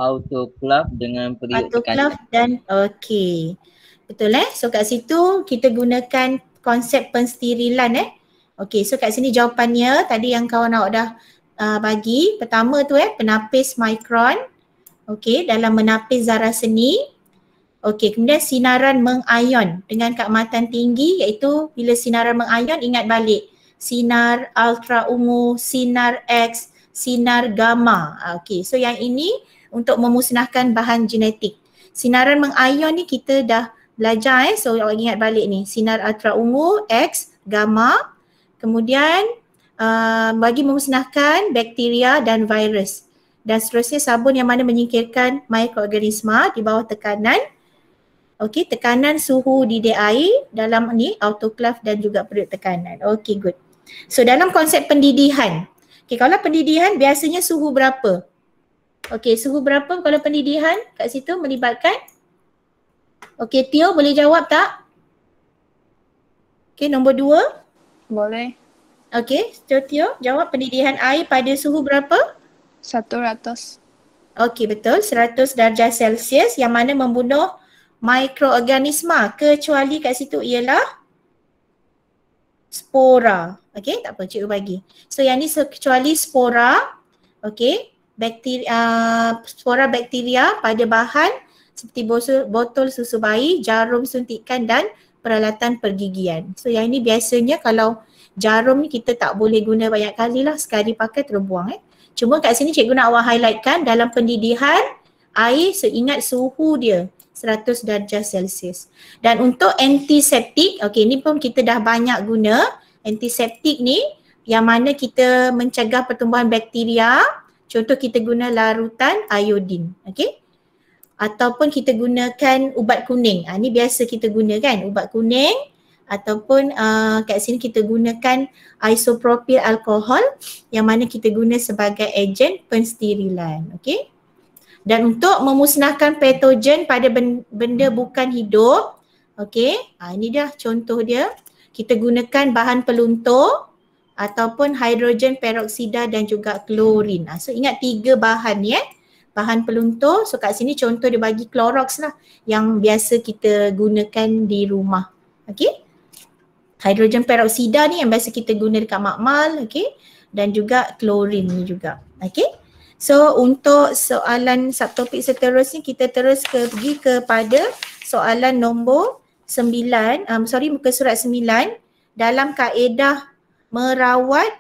Autoclave dengan periuk tekanan. Dan okey. Betul So kat situ kita gunakan konsep penstirilan Okey, so kat sini jawapannya tadi yang kawan awak dah bagi. Pertama tu penapis mikron. Okey, dalam menapis zarah seni. Okey, kemudian sinaran mengayon dengan keamatan tinggi, iaitu bila sinaran mengayon ingat balik. Sinar ultra ungu, sinar X, sinar gamma. Okey, so yang ini untuk memusnahkan bahan genetik. Sinaran mengayon ni kita dah belajar so awak ingat balik ni. Sinar ultra ungu, X, gamma. Kemudian bagi memusnahkan bakteria dan virus. Dan seterusnya sabun yang mana menyingkirkan mikroorganisma di bawah tekanan. Okey, tekanan suhu didih air dalam ni autoclave dan juga periuk tekanan. Okey, good. So dalam konsep pendidihan. Okey, kalau pendidihan biasanya suhu berapa? Okey, suhu berapa kalau pendidihan kat situ melibatkan? Okey, Tio boleh jawab tak? Okey, nombor 2. Boleh. Okey, Tio jawab pendidihan air pada suhu berapa? 100. Okey, betul. 100 darjah Celsius yang mana membunuh mikroorganisma kecuali kat situ ialah spora. Okey, tak apa cikgu bagi. So yang ni kecuali spora. Okey, spora bakteria pada bahan seperti botol susu bayi, jarum suntikan dan peralatan pergigian. So yang ini biasanya kalau jarum ni kita tak boleh guna banyak kali lah, sekali pakai terus buang Cuma kat sini cikgu nak awak highlightkan dalam pendidihan air ingat suhu dia 100 darjah Celsius. Dan untuk antiseptik, okey ni pun kita dah banyak guna. Antiseptik ni yang mana kita mencegah pertumbuhan bakteria. Contoh kita guna larutan iodin, okey. Ataupun kita gunakan ubat kuning. Ni biasa kita guna kan, ubat kuning. Ataupun kat sini kita gunakan isopropyl alkohol yang mana kita guna sebagai ejen penstirilan. Okey. Dan untuk memusnahkan patogen pada benda bukan hidup. Okey. Ini dah contoh dia. Kita gunakan bahan peluntur ataupun hidrogen peroksida dan juga klorin. So ingat 3 bahan ya. Bahan peluntur. So kat sini contoh dia bagi Clorox lah yang biasa kita gunakan di rumah. Okey. Hidrogen peroksida ni yang biasa kita guna dekat makmal, okey. Dan juga klorin ni juga. Okey. So untuk soalan subtopik seterusnya kita terus pergi kepada soalan nombor 9, muka surat 9 dalam kaedah merawat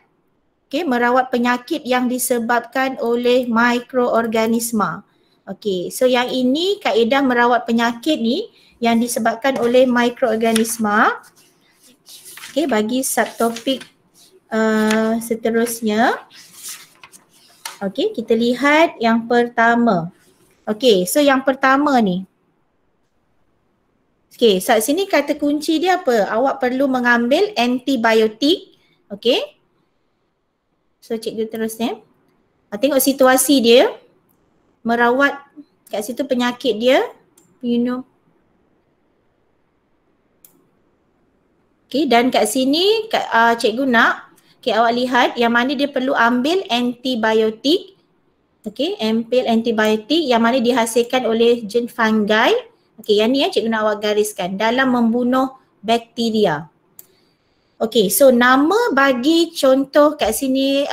merawat penyakit yang disebabkan oleh mikroorganisma. Okey, so yang ini kaedah merawat penyakit ni yang disebabkan oleh mikroorganisma. Okey, bagi subtopik seterusnya. Okey, kita lihat yang pertama. Okey, so yang pertama ni. Okey, saat sini kata kunci dia apa? Awak perlu mengambil antibiotik. Okey. So cikgu terusnya. Tengok situasi dia. Merawat kat situ penyakit dia. Okey, dan kat sini cikgu nak awak lihat yang mana dia perlu ambil antibiotik. Okey, ambil antibiotik yang mana dihasilkan oleh jen fungi. Okey, yang ni cikgu nak awak gariskan dalam membunuh bakteria. Okey, so nama bagi contoh kat sini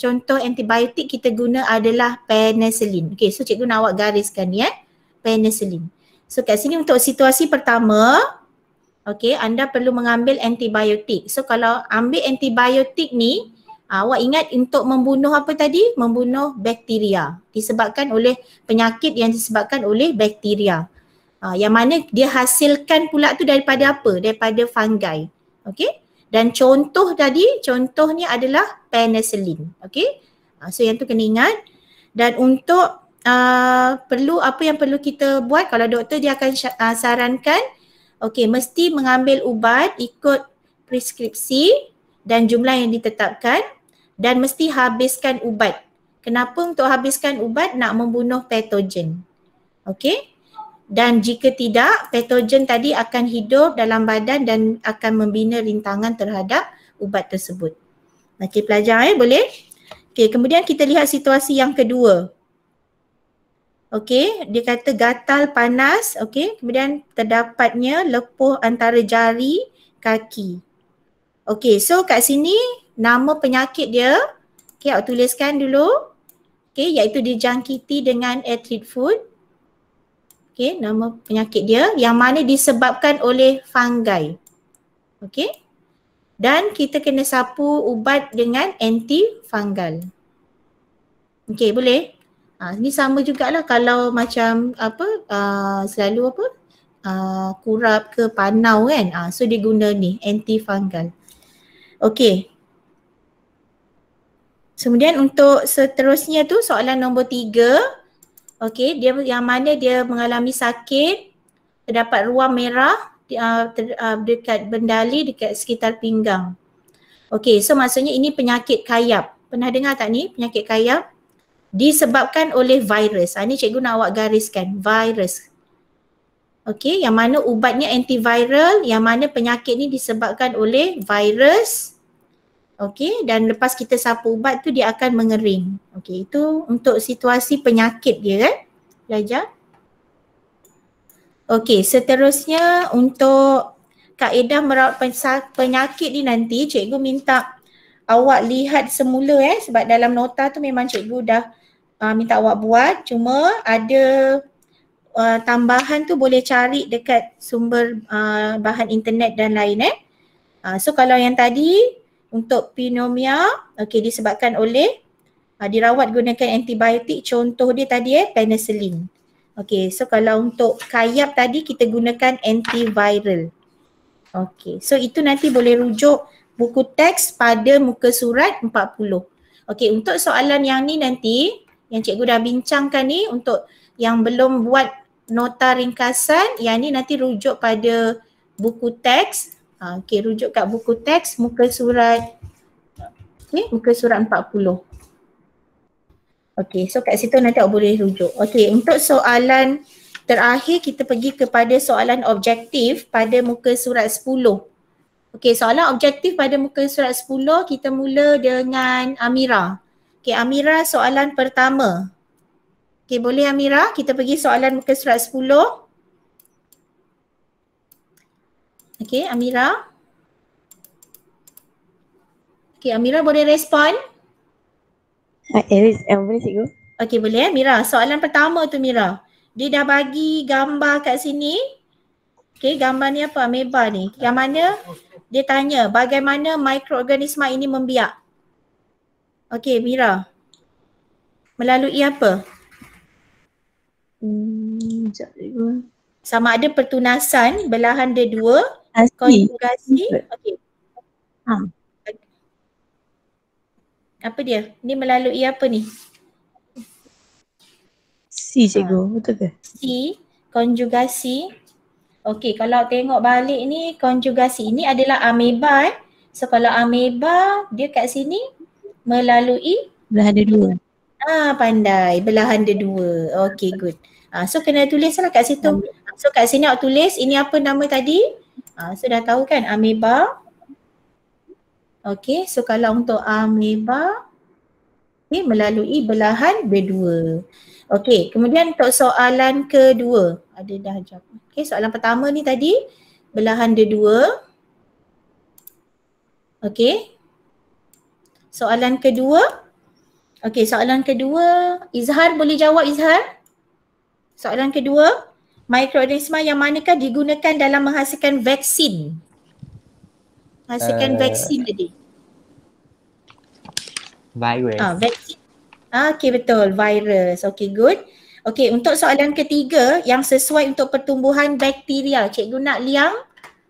contoh antibiotik kita guna adalah penicillin. Okey, so cikgu nak awak gariskan ya, penicillin. So kat sini untuk situasi pertama, okey, anda perlu mengambil antibiotik. So kalau ambil antibiotik ni, awak ingat untuk membunuh apa tadi? Membunuh bakteria. Disebabkan oleh penyakit yang disebabkan oleh bakteria. Yang mana dia hasilkan pula tu daripada apa? Daripada fungi. Okey. Dan contoh tadi, contohnya adalah penicillin. Okey. So yang tu kena ingat. Dan untuk perlu apa yang perlu kita buat, kalau doktor dia akan sarankan, okey, mesti mengambil ubat ikut preskripsi dan jumlah yang ditetapkan dan mesti habiskan ubat. Kenapa untuk habiskan ubat? Nak membunuh patogen. Okey. Dan jika tidak, patogen tadi akan hidup dalam badan dan akan membina rintangan terhadap ubat tersebut. Okey, pelajar boleh? Okey, kemudian kita lihat situasi yang kedua. Okey, dia kata gatal panas, okey, kemudian terdapatnya lepuh antara jari kaki. Okey, so kat sini nama penyakit dia, okey, awak tuliskan dulu. Okey, iaitu dijangkiti dengan athlete's foot. Okey, nama penyakit dia yang mana disebabkan oleh fungi. Okey. Dan kita kena sapu ubat dengan antifungal. Okey, boleh? Ni sama jugalah kalau macam apa selalu apa kurap ke panau kan. So dia guna ni antifungal. Okey. Kemudian untuk seterusnya tu soalan nombor 3. Okey, dia yang mana dia mengalami sakit, terdapat ruam merah dekat bendali dekat sekitar pinggang. Okey, so maksudnya ini penyakit kayap. Pernah dengar tak ni penyakit kayap? Disebabkan oleh virus. Ini cikgu nak awak gariskan, virus. Okey, yang mana ubatnya antiviral, yang mana penyakit ni disebabkan oleh virus. Okey, dan lepas kita sapu ubat tu dia akan mengering. Okey, itu untuk situasi penyakit dia kan, belajar. Okey, seterusnya untuk kaedah merawat penyakit ni nanti cikgu minta awak lihat semula sebab dalam nota tu memang cikgu dah minta awak buat, cuma ada tambahan tu boleh cari dekat sumber bahan internet dan lain So kalau yang tadi untuk pneumonia, okey, disebabkan oleh dirawat gunakan antibiotik, contoh dia tadi penicillin. Okey, so kalau untuk kayap tadi kita gunakan antiviral. Okey, so itu nanti boleh rujuk buku teks pada muka surat 40. Okey, untuk soalan yang ni nanti, yang cikgu dah bincangkan ni, untuk yang belum buat nota ringkasan, yang ni nanti rujuk pada buku teks. Okey, rujuk kat buku teks muka surat muka surat 40. Okey, so kat situ nanti awak boleh rujuk. Okey, untuk soalan terakhir kita pergi kepada soalan objektif pada muka surat 10. Okey, soalan objektif pada muka surat 10 kita mula dengan Amira. Okey, Amira soalan pertama. Okey, boleh Amira? Kita pergi soalan muka surat 10. Okey, Amira. Okey, Amira boleh respon? Boleh cikgu? Okey, boleh Mira. Soalan pertama tu Mira. Dia dah bagi gambar kat sini. Okey, gambar ni apa? Ameba ni. Yang mana dia tanya bagaimana mikroorganisma ini membiak. Okey, Mira. Melalui apa? Sekejap cikgu. Sama ada pertunasan, belahan dia dua, Asli. konjugasi. Okey. Ha. Apa dia? Ni melalui apa ni? C cikgu, betul ke? C, konjugasi. Okey, kalau tengok balik ni, konjugasi ini adalah ameba. So kalau ameba, dia kat sini melalui Belahan dia dua. pandai, belahan dia dua. Okey, good. So kena tulis lah kat situ. So kat sini awak tulis, ini apa nama tadi? So dah tahu kan, ameba. Okey, so kalau untuk ameba, okay, melalui belahan berdua. Okey, kemudian untuk soalan kedua. Ada dah jawab. Okey, soalan pertama ni tadi, belahan dia dua. Okey. Soalan kedua. Okey, soalan kedua, Izhar boleh jawab Izhar? Soalan kedua, mikroorganisma yang manakah digunakan dalam menghasilkan vaksin? Menghasilkan vaksin tadi. Virus. Vaksin. Okey, betul, virus. Okey, good. Okey, untuk soalan ketiga yang sesuai untuk pertumbuhan bakteria, cikgu nak Liang.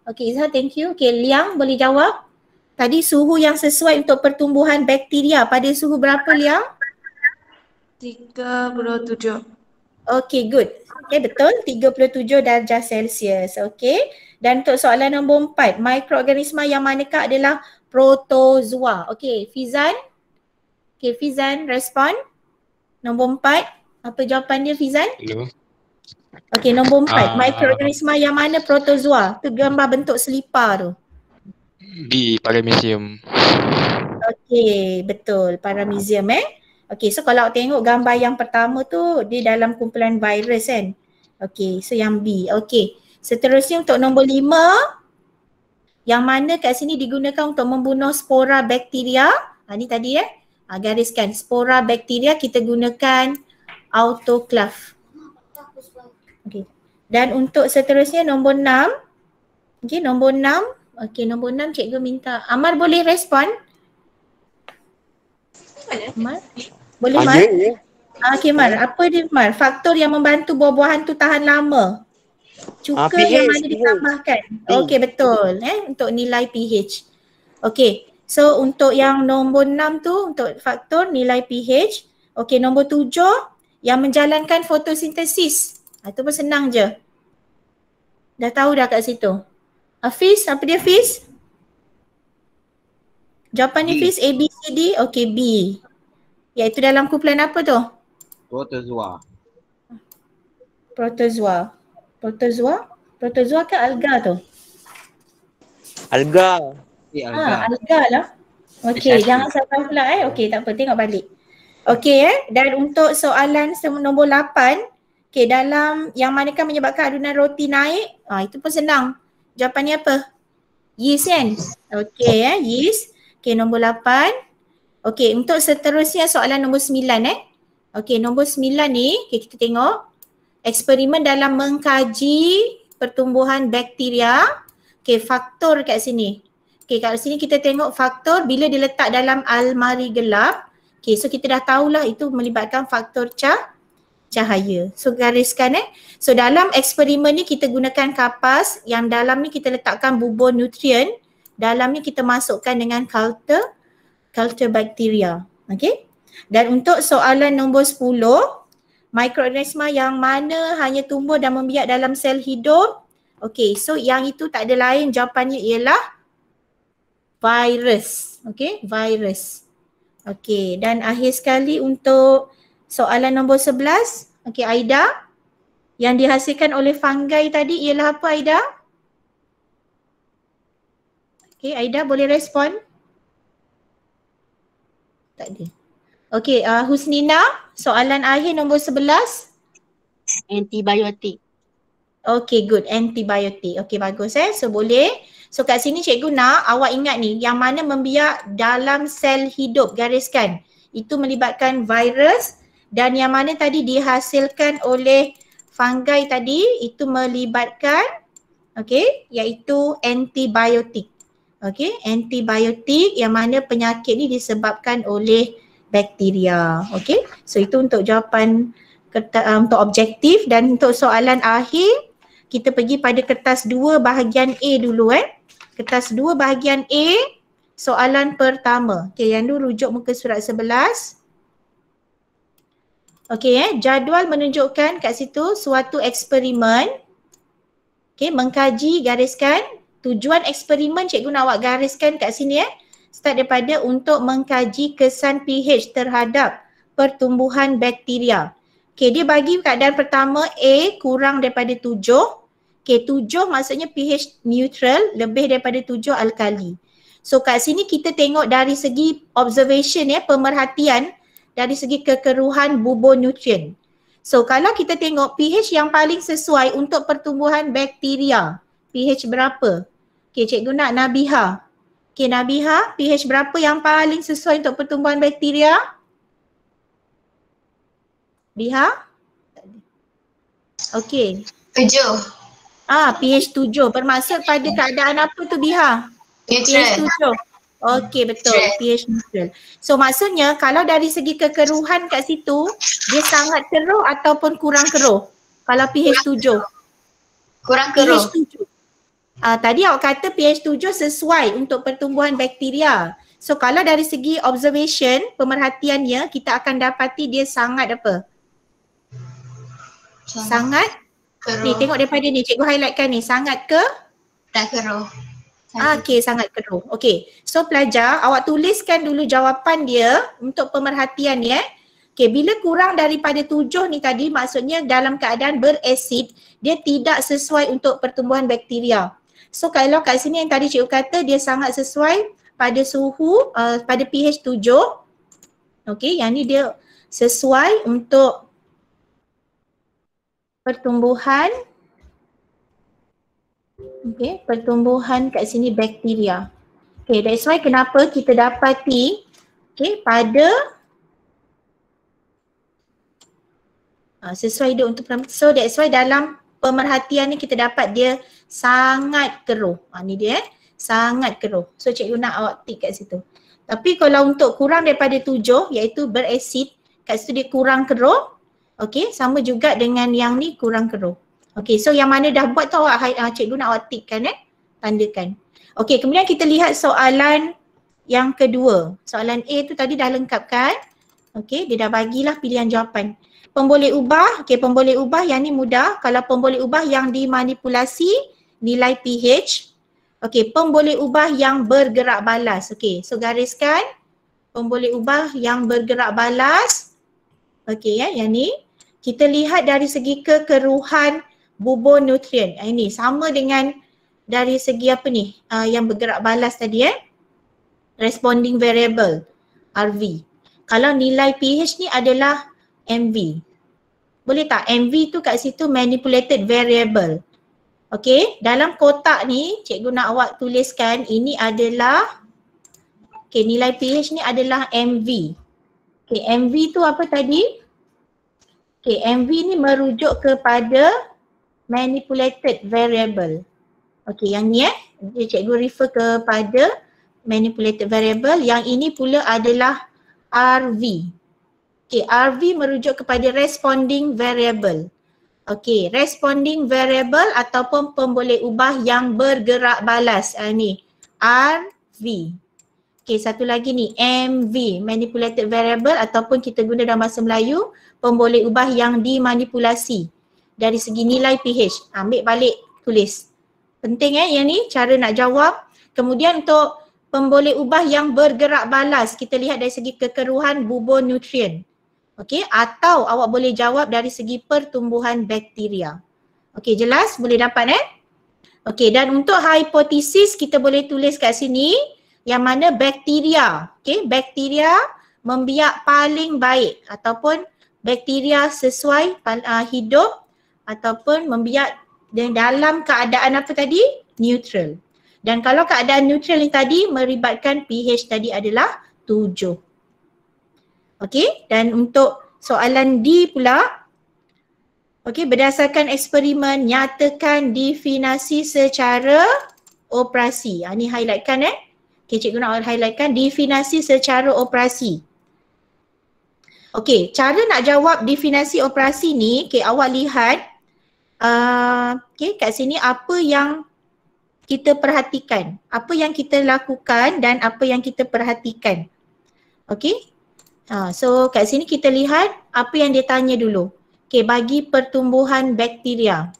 Okey, Izhar, thank you. Okey, Liang boleh jawab. Tadi suhu yang sesuai untuk pertumbuhan bakteria pada suhu berapa Liang? 37. Okey, good. Okey, betul. 37 darjah Celsius. Okey. Dan untuk soalan nombor 4, mikroorganisma yang manakah adalah protozoa? Okey, Fizan. Okey, Fizan respon. Nombor 4, apa jawapan dia Fizan? Hello. Okey, nombor 4, mikroorganisma yang mana protozoa? Tu gambar bentuk selipar tu. B, paramecium. Okey, betul. Paramecium Okey, so kalau tengok gambar yang pertama tu, dia dalam kumpulan virus kan? Okey, so yang B. Okey, seterusnya untuk nombor 5, yang mana kat sini digunakan untuk membunuh spora bakteria. Ni tadi gariskan. Spora bakteria kita gunakan autoclave. Okey. Dan untuk seterusnya nombor 6. Okey, nombor 6. Okey, nombor 6 cikgu minta. Amar boleh respon? Amar? Boleh Mar? Okey Mar, apa dia Mar? Faktor yang membantu buah-buahan tu tahan lama. Cuka yang mana ditambahkan. Okey, betul. Untuk nilai pH. Okey. So untuk yang nombor 6 tu untuk faktor nilai pH. Okey, nombor 7 yang menjalankan fotosintesis. Itu pun senang je. Dah tahu dah kat situ. Hafiz, apa dia Hafiz? Jawapan ni Hafiz A, B, C, D. Okey, B. Iaitu dalam kumpulan apa tu? Protozoa. Protozoa. Protozoa? Protozoa ke alga tu? Alga. Alga lah. Okey, jangan salah pula Okey, tak apa, tengok balik. Okey dan untuk soalan nombor 8, okey, dalam yang manakah menyebabkan adunan roti naik? Itu pun senang. Jawapannya apa? Yeast kan? Okey yeast. Okey, nombor 8. Okey, untuk seterusnya soalan nombor 9 Okey, nombor 9 ni kita tengok eksperimen dalam mengkaji pertumbuhan bakteria. Okey, faktor kat sini. Okey, kat sini kita tengok faktor bila diletak dalam almari gelap. Okey, so kita dah tahulah itu melibatkan faktor cahaya. So gariskan So dalam eksperimen ni kita gunakan kapas, yang dalam ni kita letakkan bubur nutrien, dalam ni kita masukkan dengan culture bakteria. Okey. Dan untuk soalan nombor 10, mikroorganisma yang mana hanya tumbuh dan membiak dalam sel hidup. Okey, so yang itu tak ada lain, jawapannya ialah virus. Okey, virus. Okey, dan akhir sekali untuk soalan nombor 11. Okey, Aida. Yang dihasilkan oleh fungi tadi ialah apa Aida? Okay, Aida boleh respon? Tak ada. Okay, Husnina, soalan akhir nombor 11. Antibiotik. Okay, good. Antibiotik. Okay, bagus So boleh. So kat sini cikgu nak awak ingat ni, yang mana membiak dalam sel hidup, gariskan. Itu melibatkan virus, dan yang mana tadi dihasilkan oleh fungi tadi, itu melibatkan, okay, iaitu antibiotik. Okay, antibiotik yang mana penyakit ni disebabkan oleh bakteria. Okay, so itu untuk jawapan untuk objektif. Dan untuk soalan akhir, kita pergi pada kertas 2 bahagian A dulu Kertas 2 bahagian A, soalan pertama. Okay, yang dulu rujuk muka surat 11. Okay, jadual menunjukkan kat situ suatu eksperimen. Okay, mengkaji, gariskan. Tujuan eksperimen cikgu nak awak gariskan kat sini Start daripada untuk mengkaji kesan pH terhadap pertumbuhan bakteria. Okay, dia bagi keadaan pertama A kurang daripada 7. Okay, 7 maksudnya pH neutral, lebih daripada 7 alkali. So kat sini kita tengok dari segi observation pemerhatian dari segi kekeruhan bubur nutrien. So kalau kita tengok pH yang paling sesuai untuk pertumbuhan bakteria, pH berapa? Okay, cikgu nak Nabiha. Okay, Nabiha, pH berapa yang paling sesuai untuk pertumbuhan bakteria? Biha? Okay. 7. pH 7. Bermaksud pada keadaan apa tu Biha? pH 7. Okey, betul. pH neutral. So maksudnya kalau dari segi kekeruhan kat situ, dia sangat keruh ataupun kurang keruh? Kalau pH 7. Kurang keruh. pH 7. Tadi awak kata pH 7 sesuai untuk pertumbuhan bakteria. So kalau dari segi observation, pemerhatiannya, kita akan dapati dia sangat apa? Sangat keruh. Ni tengok daripada ni, cikgu highlightkan ni, sangat Tak keruh. Okey, sangat keruh. Okey, so pelajar awak tuliskan dulu jawapan dia untuk pemerhatian Okey, bila kurang daripada 7 ni tadi, maksudnya dalam keadaan berasid, dia tidak sesuai untuk pertumbuhan bakteria. So kalau kat sini yang tadi cikgu kata dia sangat sesuai pada suhu, pada pH 7. Okey, yang ni dia sesuai untuk pertumbuhan, pertumbuhan kat sini bakteria. Okay, that's why kenapa kita dapati pada sesuai dia untuk, so that's why dalam pemerhatian ni kita dapat dia sangat keruh. Ni dia sangat keruh. So cikgu nak awak tick kat situ. Tapi kalau untuk kurang daripada 7 iaitu berasid, kat situ dia kurang keruh. Okey, sama juga dengan yang ni kurang keruh. Okey, so yang mana dah buat tu awak cikgu nak awak tickkan tandakan. Okey, kemudian kita lihat soalan yang kedua. Soalan A tu tadi dah lengkap kan? Okey, dia dah bagilah pilihan jawapan. Pemboleh ubah, pemboleh ubah yang ni mudah. Kalau pemboleh ubah yang dimanipulasi nilai pH. Okey, pemboleh ubah yang bergerak balas. Okey, so gariskan pemboleh ubah yang bergerak balas. Okey yang ni kita lihat dari segi kekeruhan bubur nutrien. Ini sama dengan dari segi apa ni? Yang bergerak balas tadi responding variable RV. Kalau nilai pH ni adalah MV. Boleh tak? MV tu kat situ manipulated variable. Okey, dalam kotak ni cikgu nak awak tuliskan ini adalah nilai pH ni adalah MV. MV tu apa tadi? MV ni merujuk kepada manipulated variable. Yang ni cikgu refer kepada manipulated variable. Yang ini pula adalah RV. RV merujuk kepada responding variable. Responding variable ataupun pemboleh ubah yang bergerak balas. Ni RV. Satu lagi ni MV, manipulated variable ataupun kita guna dalam bahasa Melayu pemboleh ubah yang dimanipulasi dari segi nilai pH. Ambil balik, tulis. Penting yang ni cara nak jawab. Kemudian untuk pemboleh ubah yang bergerak balas, kita lihat dari segi kekeruhan bubur nutrien. Atau awak boleh jawab dari segi pertumbuhan bakteria. Jelas? Boleh dapat Okey, dan untuk hipotesis kita boleh tulis kat sini yang mana bakteria. Okey, bakteria membiak paling baik ataupun bakteria sesuai hidup ataupun membiak dalam keadaan apa tadi? Neutral. Dan kalau keadaan neutral ni tadi melibatkan pH tadi adalah 7. Okey, dan untuk soalan D pula. Okey, berdasarkan eksperimen nyatakan definasi secara operasi. Ni highlightkan Okey, cikgu nak highlightkan definasi secara operasi. Okey, cara nak jawab definisi operasi ni, okey, awak lihat okey, kat sini apa yang kita perhatikan, apa yang kita lakukan dan apa yang kita perhatikan. Okey. So kat sini kita lihat apa yang dia tanya dulu. Okey, bagi pertumbuhan bakteria.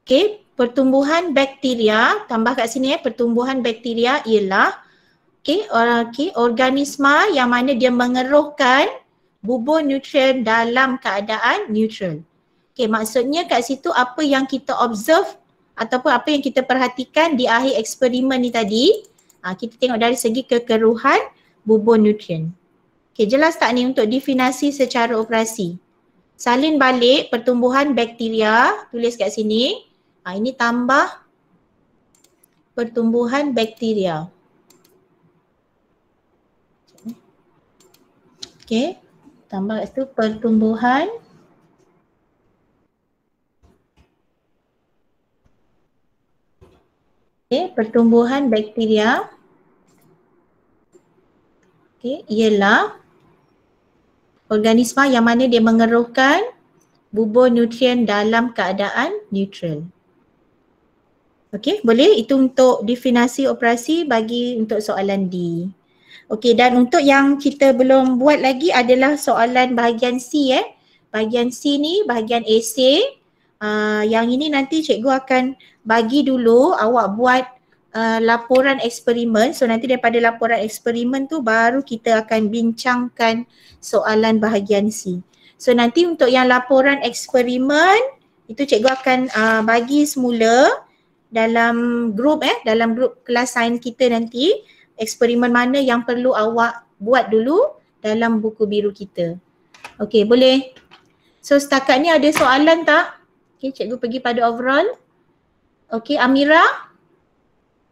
Okey, pertumbuhan bakteria, tambah kat sini pertumbuhan bakteria ialah organisma yang mana dia mengeruhkan bubur nutrien dalam keadaan neutral. Okey, maksudnya kat situ apa yang kita observe ataupun apa yang kita perhatikan di akhir eksperimen ni tadi, kita tengok dari segi kekeruhan bubur nutrien. Okey, jelas tak ni untuk definisi secara operasi? Salin balik pertumbuhan bakteria, tulis kat sini. Ini tambah pertumbuhan bakteria. Okey, tambah kat situ pertumbuhan pertumbuhan bakteria. Okey, ialah organisma yang mana dia mengeruhkan bubur nutrien dalam keadaan neutral. Okey, boleh? Itu untuk definisi operasi bagi untuk soalan D. Okey, dan untuk yang kita belum buat lagi adalah soalan bahagian C Bahagian C ni bahagian esei. Yang ini nanti cikgu akan bagi dulu awak buat laporan eksperimen. So nanti daripada laporan eksperimen tu baru kita akan bincangkan soalan bahagian C. So nanti untuk yang laporan eksperimen itu cikgu akan bagi semula dalam grup dalam grup kelas sains kita nanti eksperimen mana yang perlu awak buat dulu dalam buku biru kita. Okey, boleh. So setakat ni ada soalan tak? Okey, cikgu pergi pada overall. Okey, Amira.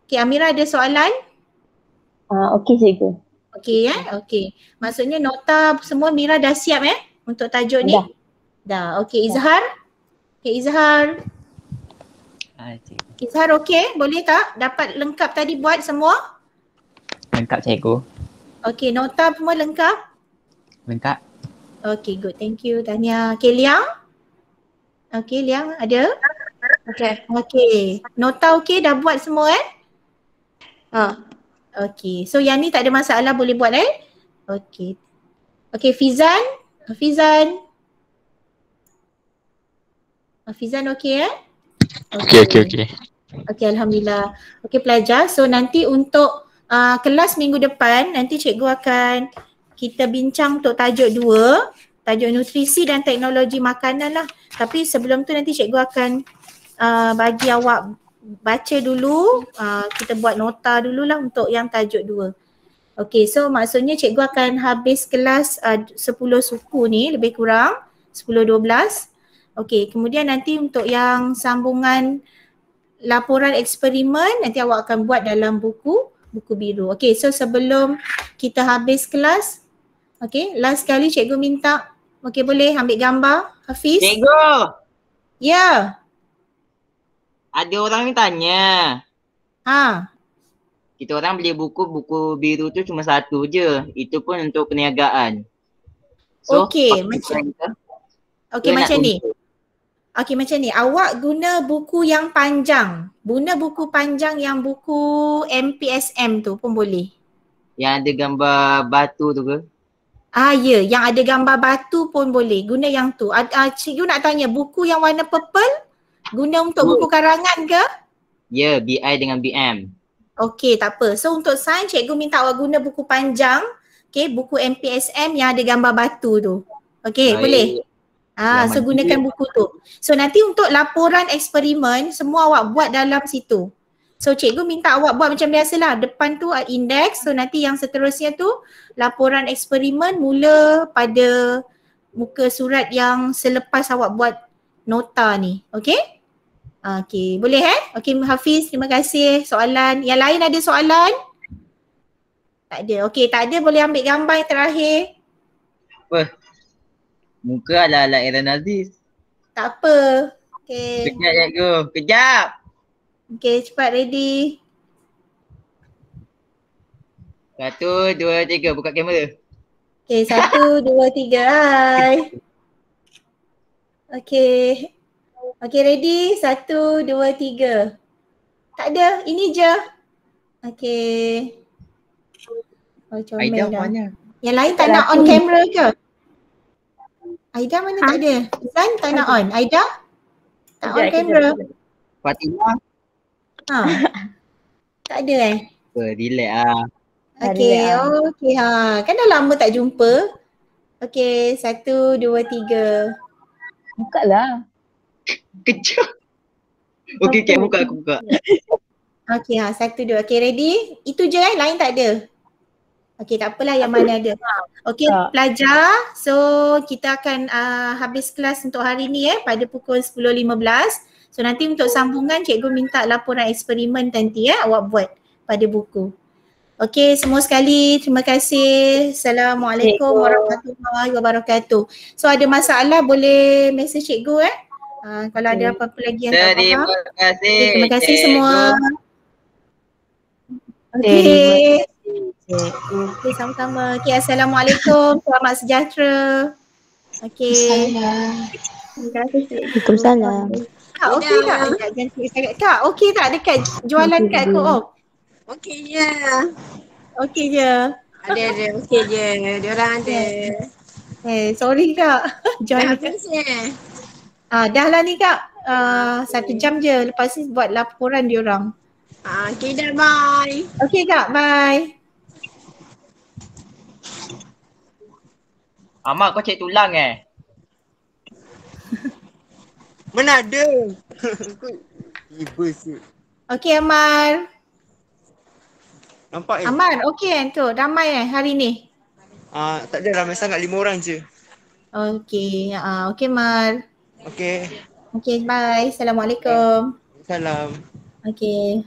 Okey, Amira ada soalan? Okey cikgu. Okey okey. Maksudnya nota semua Mira dah siap untuk tajuk ni? Dah. Okey, Izhar. Okey, Izhar. Izhar okey, boleh tak? Dapat lengkap tadi buat semua? Lengkap cikgu. Okey, nota semua lengkap? Lengkap. Okey, good. Thank you. Tahniah. Okey, Liang. Okey, Liang ada? Okey. Nota okey dah buat semua Okey. So yang ni tak ada masalah, boleh buat Okey. Okey, Fizan. Fizan. Fizan okey Okey. Okey, alhamdulillah. Okey pelajar, so nanti untuk kelas minggu depan nanti cikgu akan kita bincang untuk tajuk 2, tajuk nutrisi dan teknologi makanan lah. Tapi sebelum tu nanti cikgu akan bagi awak baca dulu, kita buat nota dululah untuk yang tajuk 2. Okey, so maksudnya cikgu akan habis kelas 10 suku ni lebih kurang 10-12. Okey, kemudian nanti untuk yang sambungan laporan eksperimen nanti awak akan buat dalam buku biru. Okey, so sebelum kita habis kelas, okey, last kali cikgu minta, okey boleh ambil gambar, Hafiz? Cikgu! Ya. Ada orang ni tanya. Kita orang beli buku biru tu cuma satu je. Itu pun untuk perniagaan. So, okey, macam ni. Okey, macam ni. Awak guna buku yang panjang. Guna buku panjang yang buku MPSM tu pun boleh. Yang ada gambar batu tu ke? Ya, yang ada gambar batu pun boleh. Guna yang tu. Cikgu nak tanya, buku yang warna purple guna untuk buku karangan ke? Ya, BI dengan BM. Okey, tak apa. So untuk sains cikgu minta awak guna buku panjang. Okey, buku MPSM yang ada gambar batu tu. Okey, boleh? So gunakan buku tu. So nanti untuk laporan eksperimen semua awak buat dalam situ. So cikgu minta awak buat macam biasalah. Depan tu indeks. So nanti yang seterusnya tu laporan eksperimen mula pada muka surat yang selepas awak buat nota ni. Okay? Okay, boleh Okay Hafiz, terima kasih. Soalan, yang lain ada soalan? Tak ada. Okay, tak ada boleh ambil gambar yang terakhir. Apa? Muka ala-ala Aaron Aziz. Tak apa. Okay. Kejap cikgu, kejap. Okay, cepat ready. 1, 2, 3, buka kamera. Okay, 1, 2, 3, hai. Okay. Okay, ready? 1, 2, 3. Tak ada, ini je. Okay. Oh, comel Aida dah. mana? Yang lain tak nak on camera ke? Aida mana tak ada? Zan tak nak on. Aida? Tak on camera. Fatimah? Tak ada Relax lah. Okay, okay Kan dah lama tak jumpa. Okay, 1, 2, 3. Buka lah. Kejap. Okay, aku buka. Okay, 1, 2. Okay, ready? Itu je lain tak ada. Okay, tak apalah yang mana ada. Okay, pelajar. So, kita akan habis kelas untuk hari ni pada pukul 10.15. So, nanti untuk sambungan cikgu minta laporan eksperimen nanti awak buat pada buku. Okay, semua sekali terima kasih. Assalamualaikum warahmatullahi wabarakatuh. So, ada masalah boleh message cikgu kalau ada apa-apa lagi yang tak faham. Terima kasih. Okay, terima kasih semua. Terima Okay. Okay, sama-sama. Okay, Assalamualaikum. Selamat sejahtera. Okay. Terima kasih. Waalaikumsalam. Kak, okey tak? Ganti sangat. Kak, okey tak dekat jualan kat Co-op? Okey je. Okey je. Ada. Okey je. Diorang ada. Sorry Kak. Dah Jualan. habis ni. Dah lah ni Kak. 1 jam je. Lepas ni buat laporan diorang. Okey dah, bye. Okey Kak, bye. Amak kau cek tulang Mana ada? Ibu sih. Okey Amar. Nampak Amar, okey kan tu? Ramai hari ni? Tak ada ramai sangat, 5 orang je. Okey. Okey Amar. Okey. Okey, bye. Assalamualaikum. Salam. Okey.